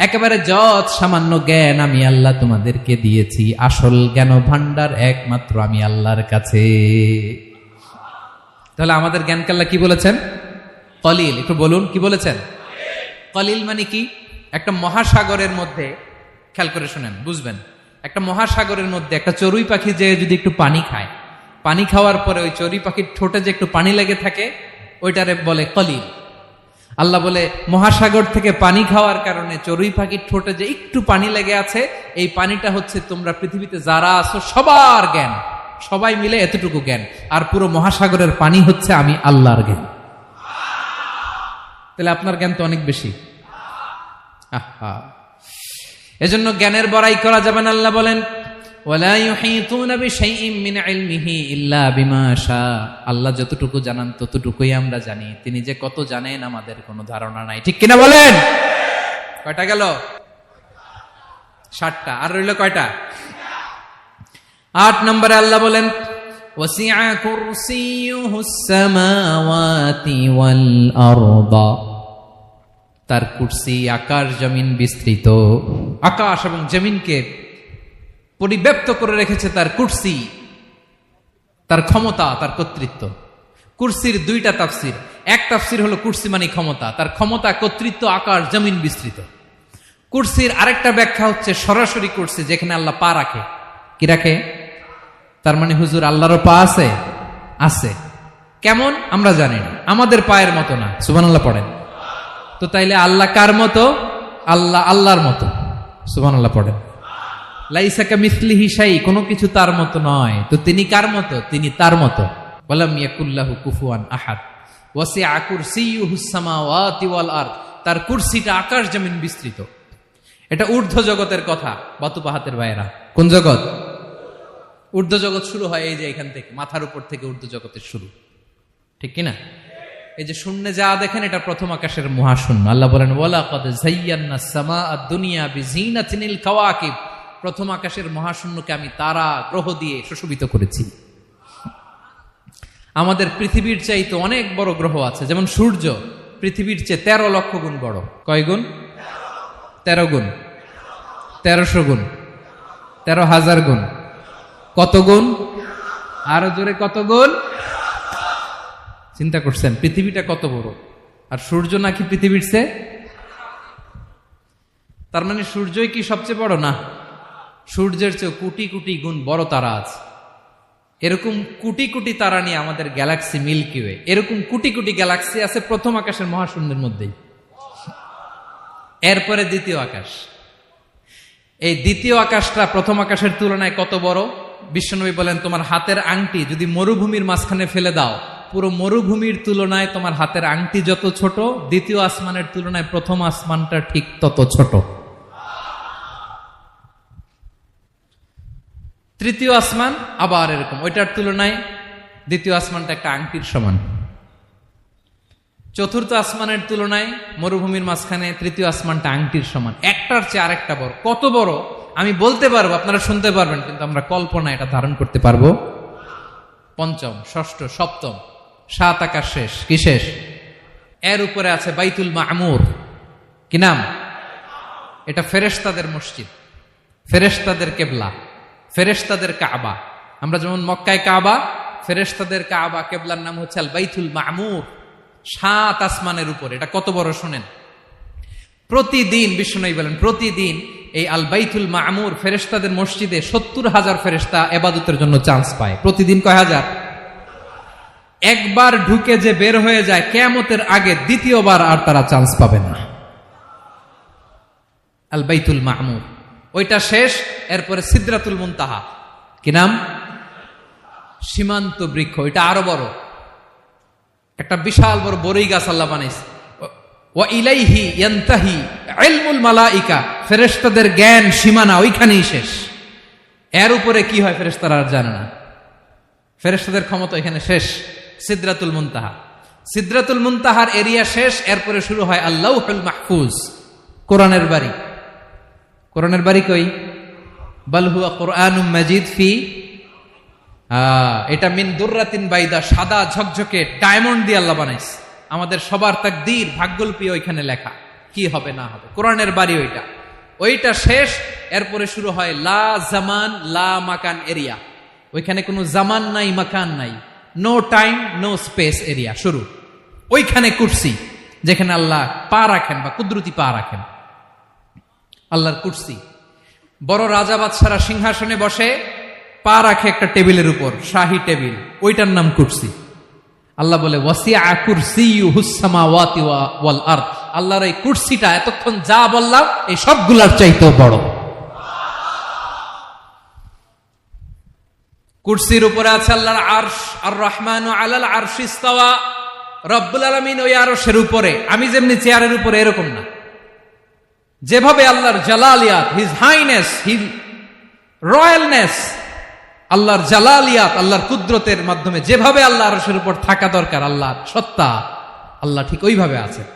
একেবারে যত সামান্য জ্ঞান আমি আল্লাহ তোমাদেরকে দিয়েছি, আসল জ্ঞান ভান্ডার একমাত্র আমি আল্লাহর কাছে। তাহলে আমাদের জ্ঞানকে আল্লাহ কি বলেছেন? কলিল। একটু বলুন কি বলেছেন? কলিল মানে কি? একটা মহাসাগরের মধ্যে, খেয়াল করে শুনেন বুঝবেন, একটা মহাসাগরের মধ্যে একটা চড়ুই পাখি যে যদি একটু পানি খায়, পানি খাওয়ার পরে ওই চড়ুই পাখির ঠোঁটে যে একটু পানি লেগে থাকে ওইটারে বলে কলিল। আল্লাহ বলে মহাসাগর থেকে পানি খাওয়ার কারণে চড়ুই পাখির ঠোঁটে যে একটু পানি লেগে আছে, এই পানিটা হচ্ছে তোমরা পৃথিবীতে যারা আছো সবার জ্ঞান, সবাই মিলে এতটুকু জ্ঞান, আর পুরো মহাসাগরের পানি হচ্ছে আমি আল্লাহর জ্ঞান। তাহলে আপনার জ্ঞান তো অনেক বেশি। এজন্য জ্ঞানের বড়াই করা যাবে না। আল্লাহ বলেন ওয়ালা ইউহিতুনা বিশাইইম মিন ইলমিহি ইল্লা বিমা শা। আল্লাহ যতটুকু জানান ততটুকুই আমরা জানি, তিনি যে কত জানেন আমাদের কোনো ধারণা নাই। ঠিক কিনা বলেন? কয়টা গেল? 7টা। আর রইল কয়টা? 8 নম্বরে আল্লাহ বলেন ওয়াসিআ কুরসিয়ুহুস সামাওয়াতি ওয়াল আরদা। তার কুরসি আকাশ জমিন বিস্তৃত। আকাশ এবং জমিনকে পরিব্যাপ্ত করে রেখেছে তার কুরসি, তার ক্ষমতা, তার কর্তৃত্ব। কুরসির 2টা তাফসির। এক তাফসির হলো কুরসি মানে ক্ষমতা, তার ক্ষমতা, কর্তৃত্ব, আকাশ জমিন বিস্তৃত। কুরসির আরেকটা ব্যাখ্যা হচ্ছে সরাসরি কুরসি, যেখানে আল্লাহ পা রাখে। কি রাখে? তার মানে হুজুর আল্লাহরও পা আছে? আছে। কেমন আমরা জানি না, আমাদের পায়ের মতো না। সুবহানাল্লাহ পড়েন তো। তাইলে আল্লাহ কার মতো? আল্লাহ আল্লাহর মতো। সুবহানাল্লাহ পড়েন। লাইসা কামিসলিহি শাই, কোনো কিছু তার মতো নয়। তো তিনি কার মতো? তিনি তার মতো। ওয়ালাম ইয়াকুল্লাহু কুফুয়ান আহাদ। ওয়াসিআ কুরসিয়ুহুস সামাওয়াতি ওয়াল আরদ। তার কুরসিটা আকাশ জমিন বিস্তৃত। এটা ঊর্ধ্ব জগতের কথা বাতুপাহাতের ভাইয়েরা। কোন জগৎ? ঊর্ধ্ব জগৎ শুরু হয় এই যে এখান থেকে, মাথার উপর থেকে ঊর্ধ্ব জগতের শুরু। ঠিক কিনা? এই যে শূন্যে যা দেখেন এটা প্রথম আকাশের মহাশূন্য। আল্লাহ বলেন ওয়ালাকাদ যায়্যানাস সামাআদ দুনিয়া বিজিনাতিনিল কাওয়াকিব। প্রথম আকাশের মহাশূন্যকে আমি তারা গ্রহ দিয়ে সুশোভিত করেছি। আমাদের পৃথিবীর চাইতে অনেক বড় গ্রহ আছে, যেমন সূর্য পৃথিবীর চেয়ে 13 লক্ষ গুণ বড়। কয় গুণ? 13 গুণ, 1300 গুণ, 13,000 গুণ। কত গুণ? আরো জোরে কত গুণ? চিন্তা করছেন পৃথিবীটা কত বড়, আর সূর্য নাকি পৃথিবীর চেয়ে? তার মানে সূর্যই কি সবচেয়ে বড়? না, সূর্যের চেয়ে কোটি কোটি গুণ বড় তারা আছে। এরকম কোটি কোটি তারা নিয়ে আমাদের গ্যালাক্সি মিল্কি ওয়ে। এরকম কোটি কোটি গ্যালাক্সি আছে প্রথম আকাশের মহাশূন্যের মধ্যেই। এরপরে দ্বিতীয় আকাশ। এই দ্বিতীয় আকাশটা প্রথম আকাশের তুলনায় কত বড়? বিশ্বনবী বলেন তোমার হাতের আংটি যদি মরুভূমির মাঝখানে ফেলে দাও, পুরো মরুভূমির তুলনায় তোমার হাতের আংটি যত ছোট, দ্বিতীয় আসমানের তুলনায় প্রথম আসমানটা ঠিক তত ছোট। তৃতীয় আসমান আবার এরকম, ওইটার তুলনায় দ্বিতীয় আসমানটা একটা আংটির সমান। চতুর্থ আসমানের তুলনায় মরুভূমির মাঝখানে তৃতীয় আসমানটা আংটির সমান। একটার চেয়ে আরেকটা বড়। কত বড় আমি বলতে পারবো, আপনারা শুনতে পারবেন, কিন্তু আমরা কল্পনা এটা ধারণ করতে পারবো? পঞ্চম, ষষ্ঠ, সপ্তম, 7 আকাশ শেষ। কি শেষ? এর উপরে আছে বাইতুল মামুর। কি নাম? এটা ফেরেশতাদের মসজিদ, ফেরেশতাদের কেবলা, ফেরেশতাদের কাবা। আমরা যেমন মক্কায় কাবা, ফেরেশতাদের কাবা কেবলার নাম হচ্ছে আল বাইতুল মামুর। 7 আসমানের উপরে। এটা কত বড় শুনেন। প্রতিদিন বিশ্বনবী বলেন প্রতিদিন এই আল বাইতুল মামুর ফেরেশতাদের মসজিদে 70,000 ফেরেশতা ইবাদতের জন্য চান্স পায়। প্রতিদিন কয় হাজার? একবার ঢুকে যে বের হয়ে যায় কিয়ামতের আগে দ্বিতীয়বার আর তারা চান্স পাবে না। আল বাইতুল মামুর ওইটা শেষ। এরপরে সিদরাতুল মুনতাহা। কি নাম? সীমান্ত বৃক্ষ। ওইটা আরো বড়, একটা বিশাল বড় বড়ই গাছ আল্লাহ বানাইছে। ওয়া ইলাইহি ইয়ানতাহি ইলমুল মালাইকা। ফেরেশতাদের জ্ঞান সীমানা ওইখানেই শেষ। এর উপরে কি হয় ফেরেশতারা আর জানে না। ফেরেশতাদের ক্ষমতা এখানে শেষ। সিদরাতুল মুনতাহা। সিদরাতুল মুনতাহার এরিয়া শেষ। এরপরে শুরু হয় আল্লাহুল মাহফুজ, কোরআনের বাড়ি। কোরআনের বাড়ি কই? বাল হুয়া কুরআনুম মাজিদ ফি, এটা মিন দুররাতিন বাইদা, সাদা ঝকঝকে ডায়মন্ড দিয়ে আল্লাহ বানাইছে। আমাদের সবার তাকদীর, ভাগ্যলিপি ওইখানে লেখা, কি হবে না হবে। কোরআনের বাড়ি ওইটা। ওইটা শেষ। এরপরে শুরু হয় লা জামান লা মাকান এরিয়া। ওইখানে কোনো জামান নাই, মাকান নাই, no time no space area শুরু। ওইখানে কুরসি, যেখানে আল্লাহ পা রাখেন বা কুদরতি পা রাখেন। আল্লাহর কুরসি। বড় রাজা বাদশারা সিংহাসনে বসে পা রাখে একটা টেবিলের উপর, শাহী টেবিল, ওইটার নাম কুরসি। আল্লাহ বলে ওয়াসিআ কুরসিয়ুহুস সামাওয়াতি ওয়াল আরদ। আল্লাহর এই কুরসিটা এতক্ষণ যা বললাম এই সবগুলার চাইতেও বড়। কুরসির উপরে আছে আল্লাহর আরশ। আর রহমানু আলাল আরশি ইস্তাওয়া। রব্বুল আলামিন ওই আরশের উপরে। আমি যেমনি চেয়ারের উপরে এরকম না। যেভাবে আল্লাহর জালালিয়াত, হিজ হাইনেস, হিজ রয়্যালনেস, আল্লাহর জালালিয়াত, আল্লাহর কুদরতের মাধ্যমে যেভাবে আল্লাহ আরশের উপর থাকা দরকার, আল্লাহর সত্তা, আল্লাহ ঠিক ওইভাবে আছেন,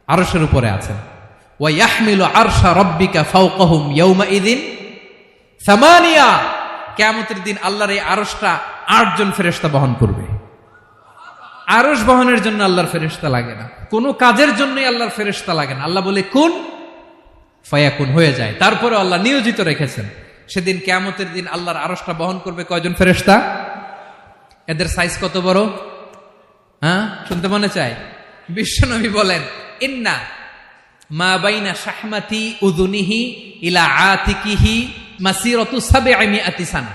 আরশের উপরে আছেন। ওয়া ইয়াহমিলু আরশা রাব্বিকা ফাওকাহুম ইয়াওমাইযিন সামানিয়া, কিয়ামতের দিন আল্লাহর এই আরশটা 8 জন ফেরেশতা বহন করবে। আরশ বহনের জন্য আল্লাহর ফেরেশতা লাগে না, কোনো কাজের জন্যই আল্লাহর ফেরেশতা লাগে না। আল্লাহ বলে কুন ফায়াকুন, হয়ে যায়। তারপরে আল্লাহ নিয়োজিত রেখেছেন। সেদিন কিয়ামতের দিন আল্লাহর আরশটা বহন করবে কয়জন ফেরেশতা? এদের সাইজ কত বড়? হ্যাঁ, শুনতে মনে চায়? বিশ্বনবী বলেন, ইন্না মা বাইনা শাহমাতি উযুনিহি ইলা আতিকিহি মাসিরাতু 700 সানা।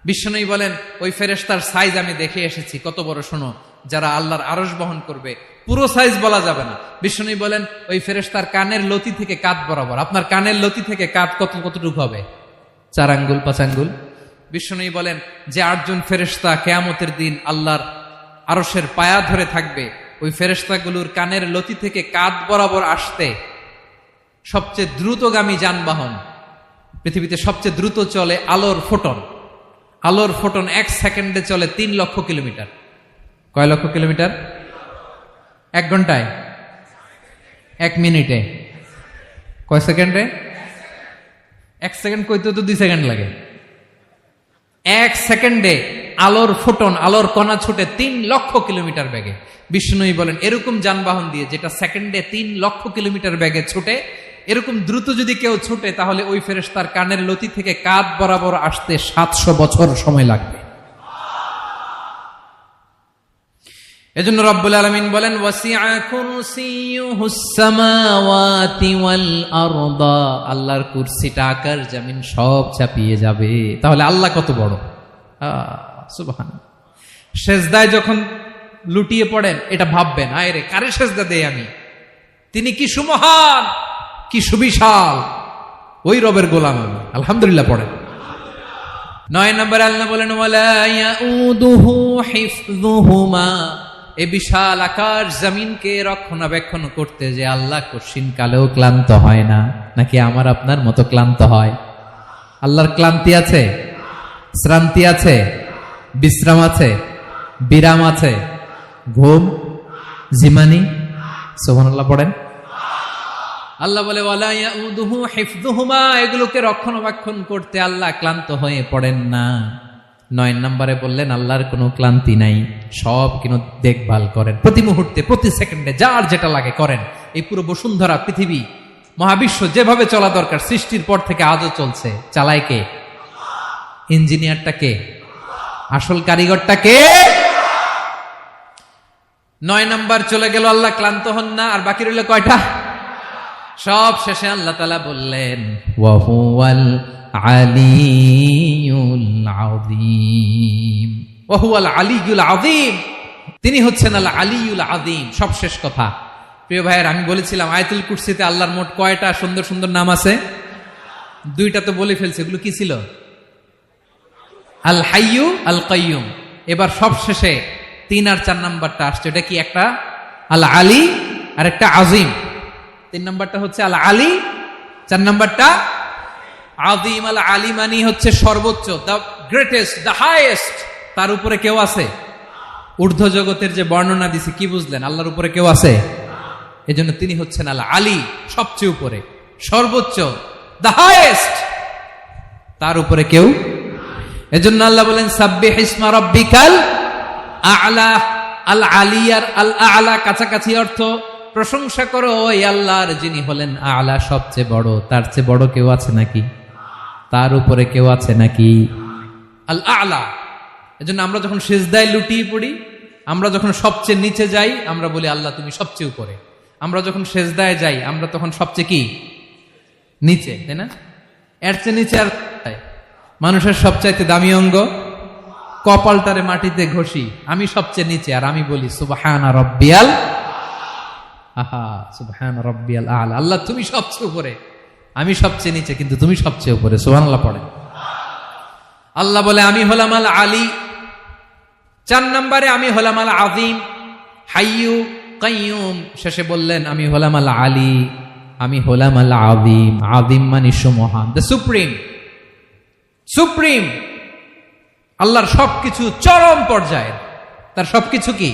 বিশ্বনবী বলেন, ওই ফেরেশতার সাইজ আমি দেখে এসেছি। কত বড় শোনো, যারা আল্লাহর আরশ বহন করবে, পুরো সাইজ বলা যাবে না। বিশ্বনবী বলেন, ওই ফেরেশতার কানের লতি থেকে কাঁধ বরাবর। আপনার কানের লতি থেকে কাঁধ কতটুকু হবে? 4 আঙ্গুল 5 আঙ্গুল। বিশ্বনবী বলেন, যে 8 জন ফেরেশতা কিয়ামতের দিন আল্লাহর আরশের পায়া ধরে থাকবে, ওই ফেরেশতাগুলোর কানের লতি থেকে কাঁধ বরাবর আসতে সবচেয়ে দ্রুতগামী যানবাহন, পৃথিবীতে সবচেয়ে দ্রুত চলে আলোর ফোটন। আলোর ফোটন 1 সেকেন্ডে চলে 3 লক্ষ কিলোমিটার। কয় লক্ষ কিলোমিটার? 1 ঘন্টায়? 1 মিনিটে? কয় সেকেন্ডে? 1 সেকেন্ড কইতে তো 2 সেকেন্ড লাগে। 1 সেকেন্ডে আলোর ফোটন, আলোর কণা ছুটে 3 লক্ষ কিলোমিটার বেগে। বিষ্ণুই বলেন, এরকম যানবাহন দিয়ে যেটা সেকেন্ডে 3 লক্ষ কিলোমিটার বেগে ছুটে, এরকম দ্রুত যদি কেউ ছুটে, তাহলে ওই ফেরেশতার কানের লতি থেকে কাঁধ বরাবর আসতে 700 বছর সময় লাগবে। এজন্য রব্বুল আলামিন বলেন, ওয়াসিআ কুরসিয়ুহুস সামাওয়াতি ওয়াল আরদা, আল্লাহর কুরসিটা আকাশ জমিন সব চাপিয়ে যাবে। তাহলে আল্লাহ কত বড়! সুবহানাল্লাহ। সেজদায় যখন লুটিয়ে পড়েন, এটা ভাববেন, আয় রে, কারে সেজদা দেই আমি? তিনি কি সুমহান, কি সুবিশাল, ওই রবের গোলাম আমি। আলহামদুলিল্লাহ পড়েন। 9 নম্বরে আল্লাহ বলেন, ওয়ালা ইয়াউদুহু হিফযুহুমা, এই বিশাল আকাশ জমিনকে রক্ষণাবেক্ষণ করতে যে আল্লাহ কঠিন কালেও ক্লান্ত হয় না। নাকি আমার আপনার মতো ক্লান্ত হয়? আল্লাহর ক্লান্তি আছে? শ্রান্তি আছে? বিশ্রাম আছে? বিরাম আছে? ঘুম, জিমানি? সুবহানাল্লাহ পড়েন। আল্লাহ বলে, ওয়ালা ইয়াউদুহু হিফযুহুমা, এগুলোকে রক্ষণাবেক্ষণ করতে আল্লাহ ক্লান্ত হয়ে পড়েন না। 9 নম্বরে বললেন, আল্লাহর কোনো ক্লান্তি নাই, সব কিন্তু দেখভাল করেন, প্রতি মুহূর্তে প্রতি সেকেন্ডে যার যেটা লাগে করেন। এই পুরো বসুন্ধরা, পৃথিবী, মহাবিশ্ব যেভাবে চলা দরকার সৃষ্টির পর থেকে আজও চলছে। চালায় কে? ইঞ্জিনিয়ারটা কে? আসল কারিগরটা কে? 9 নাম্বার চলে গেল, আল্লাহ ক্লান্ত হন না। আর বাকি রইল কয়টা? সব শেষে আল্লাহ তাআলা বললেন, ওয়া হুয়াল আলিয়ুল আযীম, ওয়া হুয়াল আলিয়ুল আযীম, তিনি হচ্ছেন আল আলিয়ুল আযীম। সব শেষ কথা। প্রিয় ভাইয়ের, আমি বলেছিলাম আয়াতুল কুরসিতে আল্লাহর মোট কয়টা সুন্দর সুন্দর নাম আছে? 2টা তো বলে ফেলছে। এগুলো কি ছিল? আল হাইয়ু, আল কাইয়ুম। এবার সব শেষে 3 আর 4 নাম্বারটা আসছে। এটা কি? একটা আল আলী আর একটা আযীম। 3 নাম্বারটা হচ্ছে আল আলী, 4 নাম্বারটা আযীম। আল আলী মানে হচ্ছে সর্বোচ্চ, দ্য গ্রেটেস্ট, দ্য হাইয়েস্ট। তার উপরে কেউ আছে? ঊর্ধ্ব জগতের যে বর্ণনা দিছি, কি বুঝলেন? আল্লাহর উপরে কেউ আছে? এজন্য তিনি হচ্ছেন আল আলী, সবচেয়ে উপরে, সর্বোচ্চ, দ্য হাইয়েস্ট। তার উপরে কেউ? এজন্য আল্লাহ বলেন, সাব্বিহ ইসমা রাব্বিকাল আ'লা। আল আলী আর আল আ'লা কাছাকাছি অর্থ। প্রশংসা করো ওই আল্লাহর, যিনি হলেন আ'লা, সবচেয়ে বড়। তার চেয়ে বড় কেউ আছে নাকি? তার উপরে কেউ আছে নাকি? আল আ'লা। এজন্য আমরা যখন সিজদায় লুটিয়ে পড়ি, আমরা যখন সবচেয়ে নিচে যাই, আমরা বলি আল্লাহ তুমি সবচেয়ে উপরে। আমরা যখন সিজদায় যাই, আমরা তখন সবচেয়ে কি? নিচে, তাই না? এর চেয়ে নিচে আর মানুষের সবচাইতে দামি অঙ্গ কপালটারে মাটিতে ঘষি, আমি সবচেয়ে নিচে, আর আমি বলি সুবহানা রাব্বিয়াল, আহা সুবহানা রাব্বিয়াল আ'লা। আল্লাহ তুমি সবচেয়ে উপরে, আমি সবচেয়ে নিচে, কিন্তু তুমি সবচেয়ে উপরে। সুবহানাল্লাহ পড়ে। আল্লাহ বলে, আমি হলাম আল আলী। 4 নম্বরে আমি হলাম আল আযীম, হাইয়ু কাইয়ুম। শেষে বললেন, আমি হলাম আল আলী। আমি হলাম আল আযীম। আযীম মানে সুমহান, দ্য সুপ্রিম। সুপ্রিম আল্লাহর সবকিছু চরম পর্যায়ের। তার সবকিছু কি?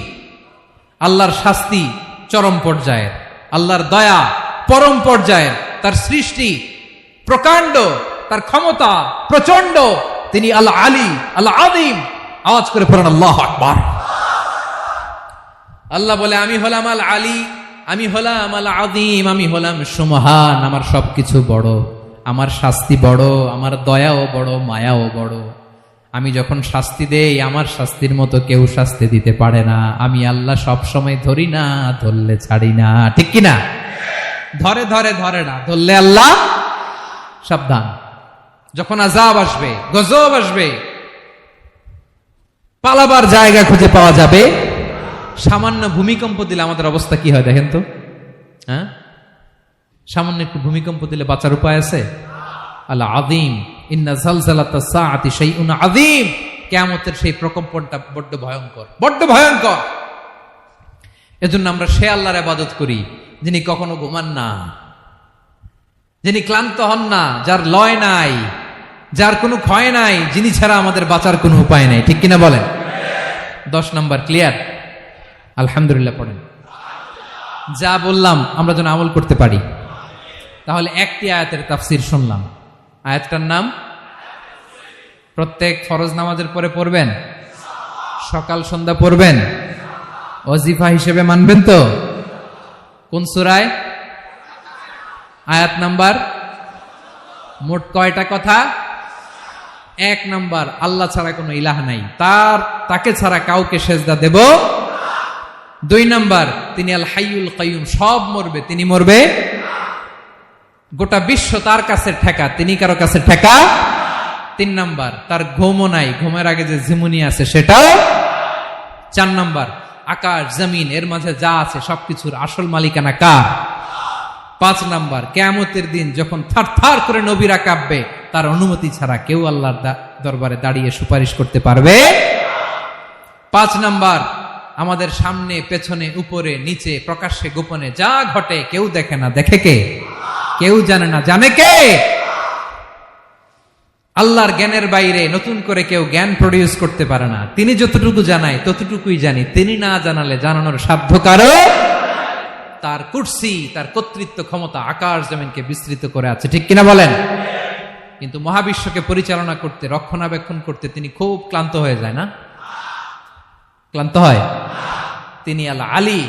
আল্লাহর শাস্তি চরম পর্যায়ের, আল্লাহর দয়া পরম পর্যায়ের, তার সৃষ্টি প্রকাণ্ড, তার ক্ষমতা প্রচন্ড। তিনি আল আলী, আল আযীম। আওয়াজ করে পড়েন আল্লাহু আকবার। আল্লাহ বলে আমি হলাম আল আলী, আমি হলাম আল আযীম, আমি হলাম সুমহান। আমার সবকিছু বড়, আমার শাস্তি বড়, আমার দয়াও বড়, মায়াও বড়। আমি যখন শাস্তি দেই, আমার শাস্তির মতো কেউ শাস্তি দিতে পারে না। আমি আল্লাহ সব সময় ধরি না, ধরলে ছাড়ি না। ঠিক কিনা? ধরে ধরে ধরে না, ধরলে আল্লাহ সাবধান। যখন আযাব আসবে, গজব আসবে, পালাবার জায়গা খুঁজে পাওয়া যাবে। সামান্য ভূমিকম্প দিলে আমাদের অবস্থা কি হয় দেখেন তো। হ্যাঁ, সামান্য একটু ভূমিকম্প দিলে বাঁচার উপায় আছে? আল আযীম, ইন্না যালজালাতাস সাআতি শাইউন আযীম। কিয়ামতের সেই প্রকম্পনটা বড্ড ভয়ঙ্কর, বড্ড ভয়ঙ্কর। এজন্য আমরা সে আল্লাহর ইবাদত করি যিনি কখনো ঘুমান না, যিনি ক্লান্ত হন না, যার লয় নাই, যার কোনো ক্ষয় নাই, যিনি ছাড়া আমাদের বাঁচার কোনো উপায় নাই। ঠিক কিনা বলেন? 10 নম্বর ক্লিয়ার? আলহামদুলিল্লাহ পড়েন। যা বললাম আমরা যেন আমল করতে পারি। তাহলে একটি আয়াতের তাফসীর শুনলাম। আয়াতটার নাম প্রত্যেক ফরজ নামাজের পরে পড়বেন, সকাল সন্ধ্যা পড়বেন, ওয়াজিফা হিসেবে মানবেন তো? কোন সূরায়? আয়াত নাম্বার। মোট কয়টা কথা? 1 নাম্বার, আল্লাহ ছাড়া কোনো ইলাহ নাই, তাকে ছাড়া কাউকে সেজদা দেব। 2 নাম্বার, তিনি আল হাইয়ুল কাইয়ুম, সব মরবে, তিনি মরবে। গোটা বিশ্ব তার কাছে ঠেকা, তিনি কারো কাছে ঠেকা। 3 নাম্বার, তার ঘুমও নাই, ঘুমের আগে যে ঝিমুনি আছে সেটাও। 4 নাম্বার, আকাশ জমিন এর মাঝে যা আছে সবকিছুর আসল মালিকানা কার? 5 নাম্বার, কিয়ামতের দিন যখন থারথার করে নবীরা কাঁপবে, তার অনুমতি ছাড়া কেউ আল্লাহর দরবারে দাঁড়িয়ে সুপারিশ করতে পারবে। 5 নাম্বার, আমাদের সামনে পেছনে উপরে নিচে প্রকাশ্যে গোপনে যা ঘটে কেউ দেখে না, দেখে কে? কেউ জানে না, জানে কে? আল্লাহর জ্ঞানের বাইরে নতুন করে কেউ জ্ঞান প্রডিউস করতে পারে না। তিনি যতটুকু জানায় ততটুকুই জানি, তিনি না জানালে জানানোর সাধ্য কারো। তার কুরসি, তার কর্তৃত্ব ক্ষমতা আকাশ জমিনকে বিস্তৃত করে আছে। ঠিক কিনা বলেন? কিন্তু মহাবিশ্বকে পরিচালনা করতে, রক্ষণাবেক্ষণ করতে তিনি খুব ক্লান্ত হয়ে যায় না? ক্লান্ত হয়? তিনি আল আলী,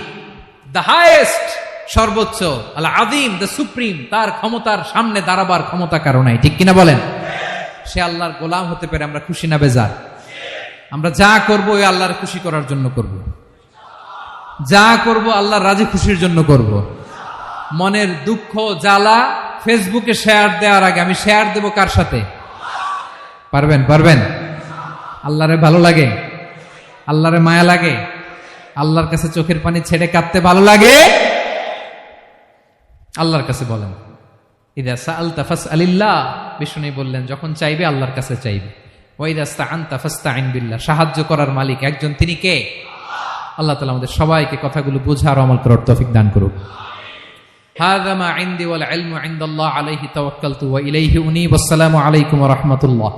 দ্য হাইয়েস্ট, সর্বোচ্চ, আল আযীম, দ্য সুপ্রিম। তার ক্ষমতার সামনে দাঁড়াবার ক্ষমতা কারো নাই। ঠিক কিনা বলেন? সে আল্লাহর গোলাম হতে পেরে আমরা খুশি না বেজার? আমরা যা করবো ওই আল্লাহর খুশি করার জন্য করব, যা করব আল্লাহর রাজি খুশির জন্য করব। মনের দুঃখ জ্বালা ফেসবুকে শেয়ার দেওয়ার আগে আমি শেয়ার দেব কার সাথে? পারবেন? পারবেন? আল্লাহরে ভালো লাগে, আল্লাহরে মায়া লাগে, আল্লাহর কাছে চোখের পানি ছেড়ে কাঁদতে ভালো লাগে। আল্লাহর কাছে বলেন, ইদা সাআলতা ফাসআলিল্লাহ। বিষ্ণু বললেন যখন চাইবে আল্লাহর কাছে চাইবে। ওয়া ইদা ইসতাআনতা ফাসতাইন বিল্লাহ। সাহায্য করার মালিক একজন, তিনি কে? আল্লাহ তাআলা আমাদের সবাইকে কথাগুলো বোঝার আমল করার তৌফিক দান করুক। হাযা মা ইনদি ওয়াল ইলমু ইনদাল্লাহ আলাইহি তাওয়াক্কালতু ওয়া ইলাইহি উনীব। আসসালামু আলাইকুম ওয়া রাহমাতুল্লাহ।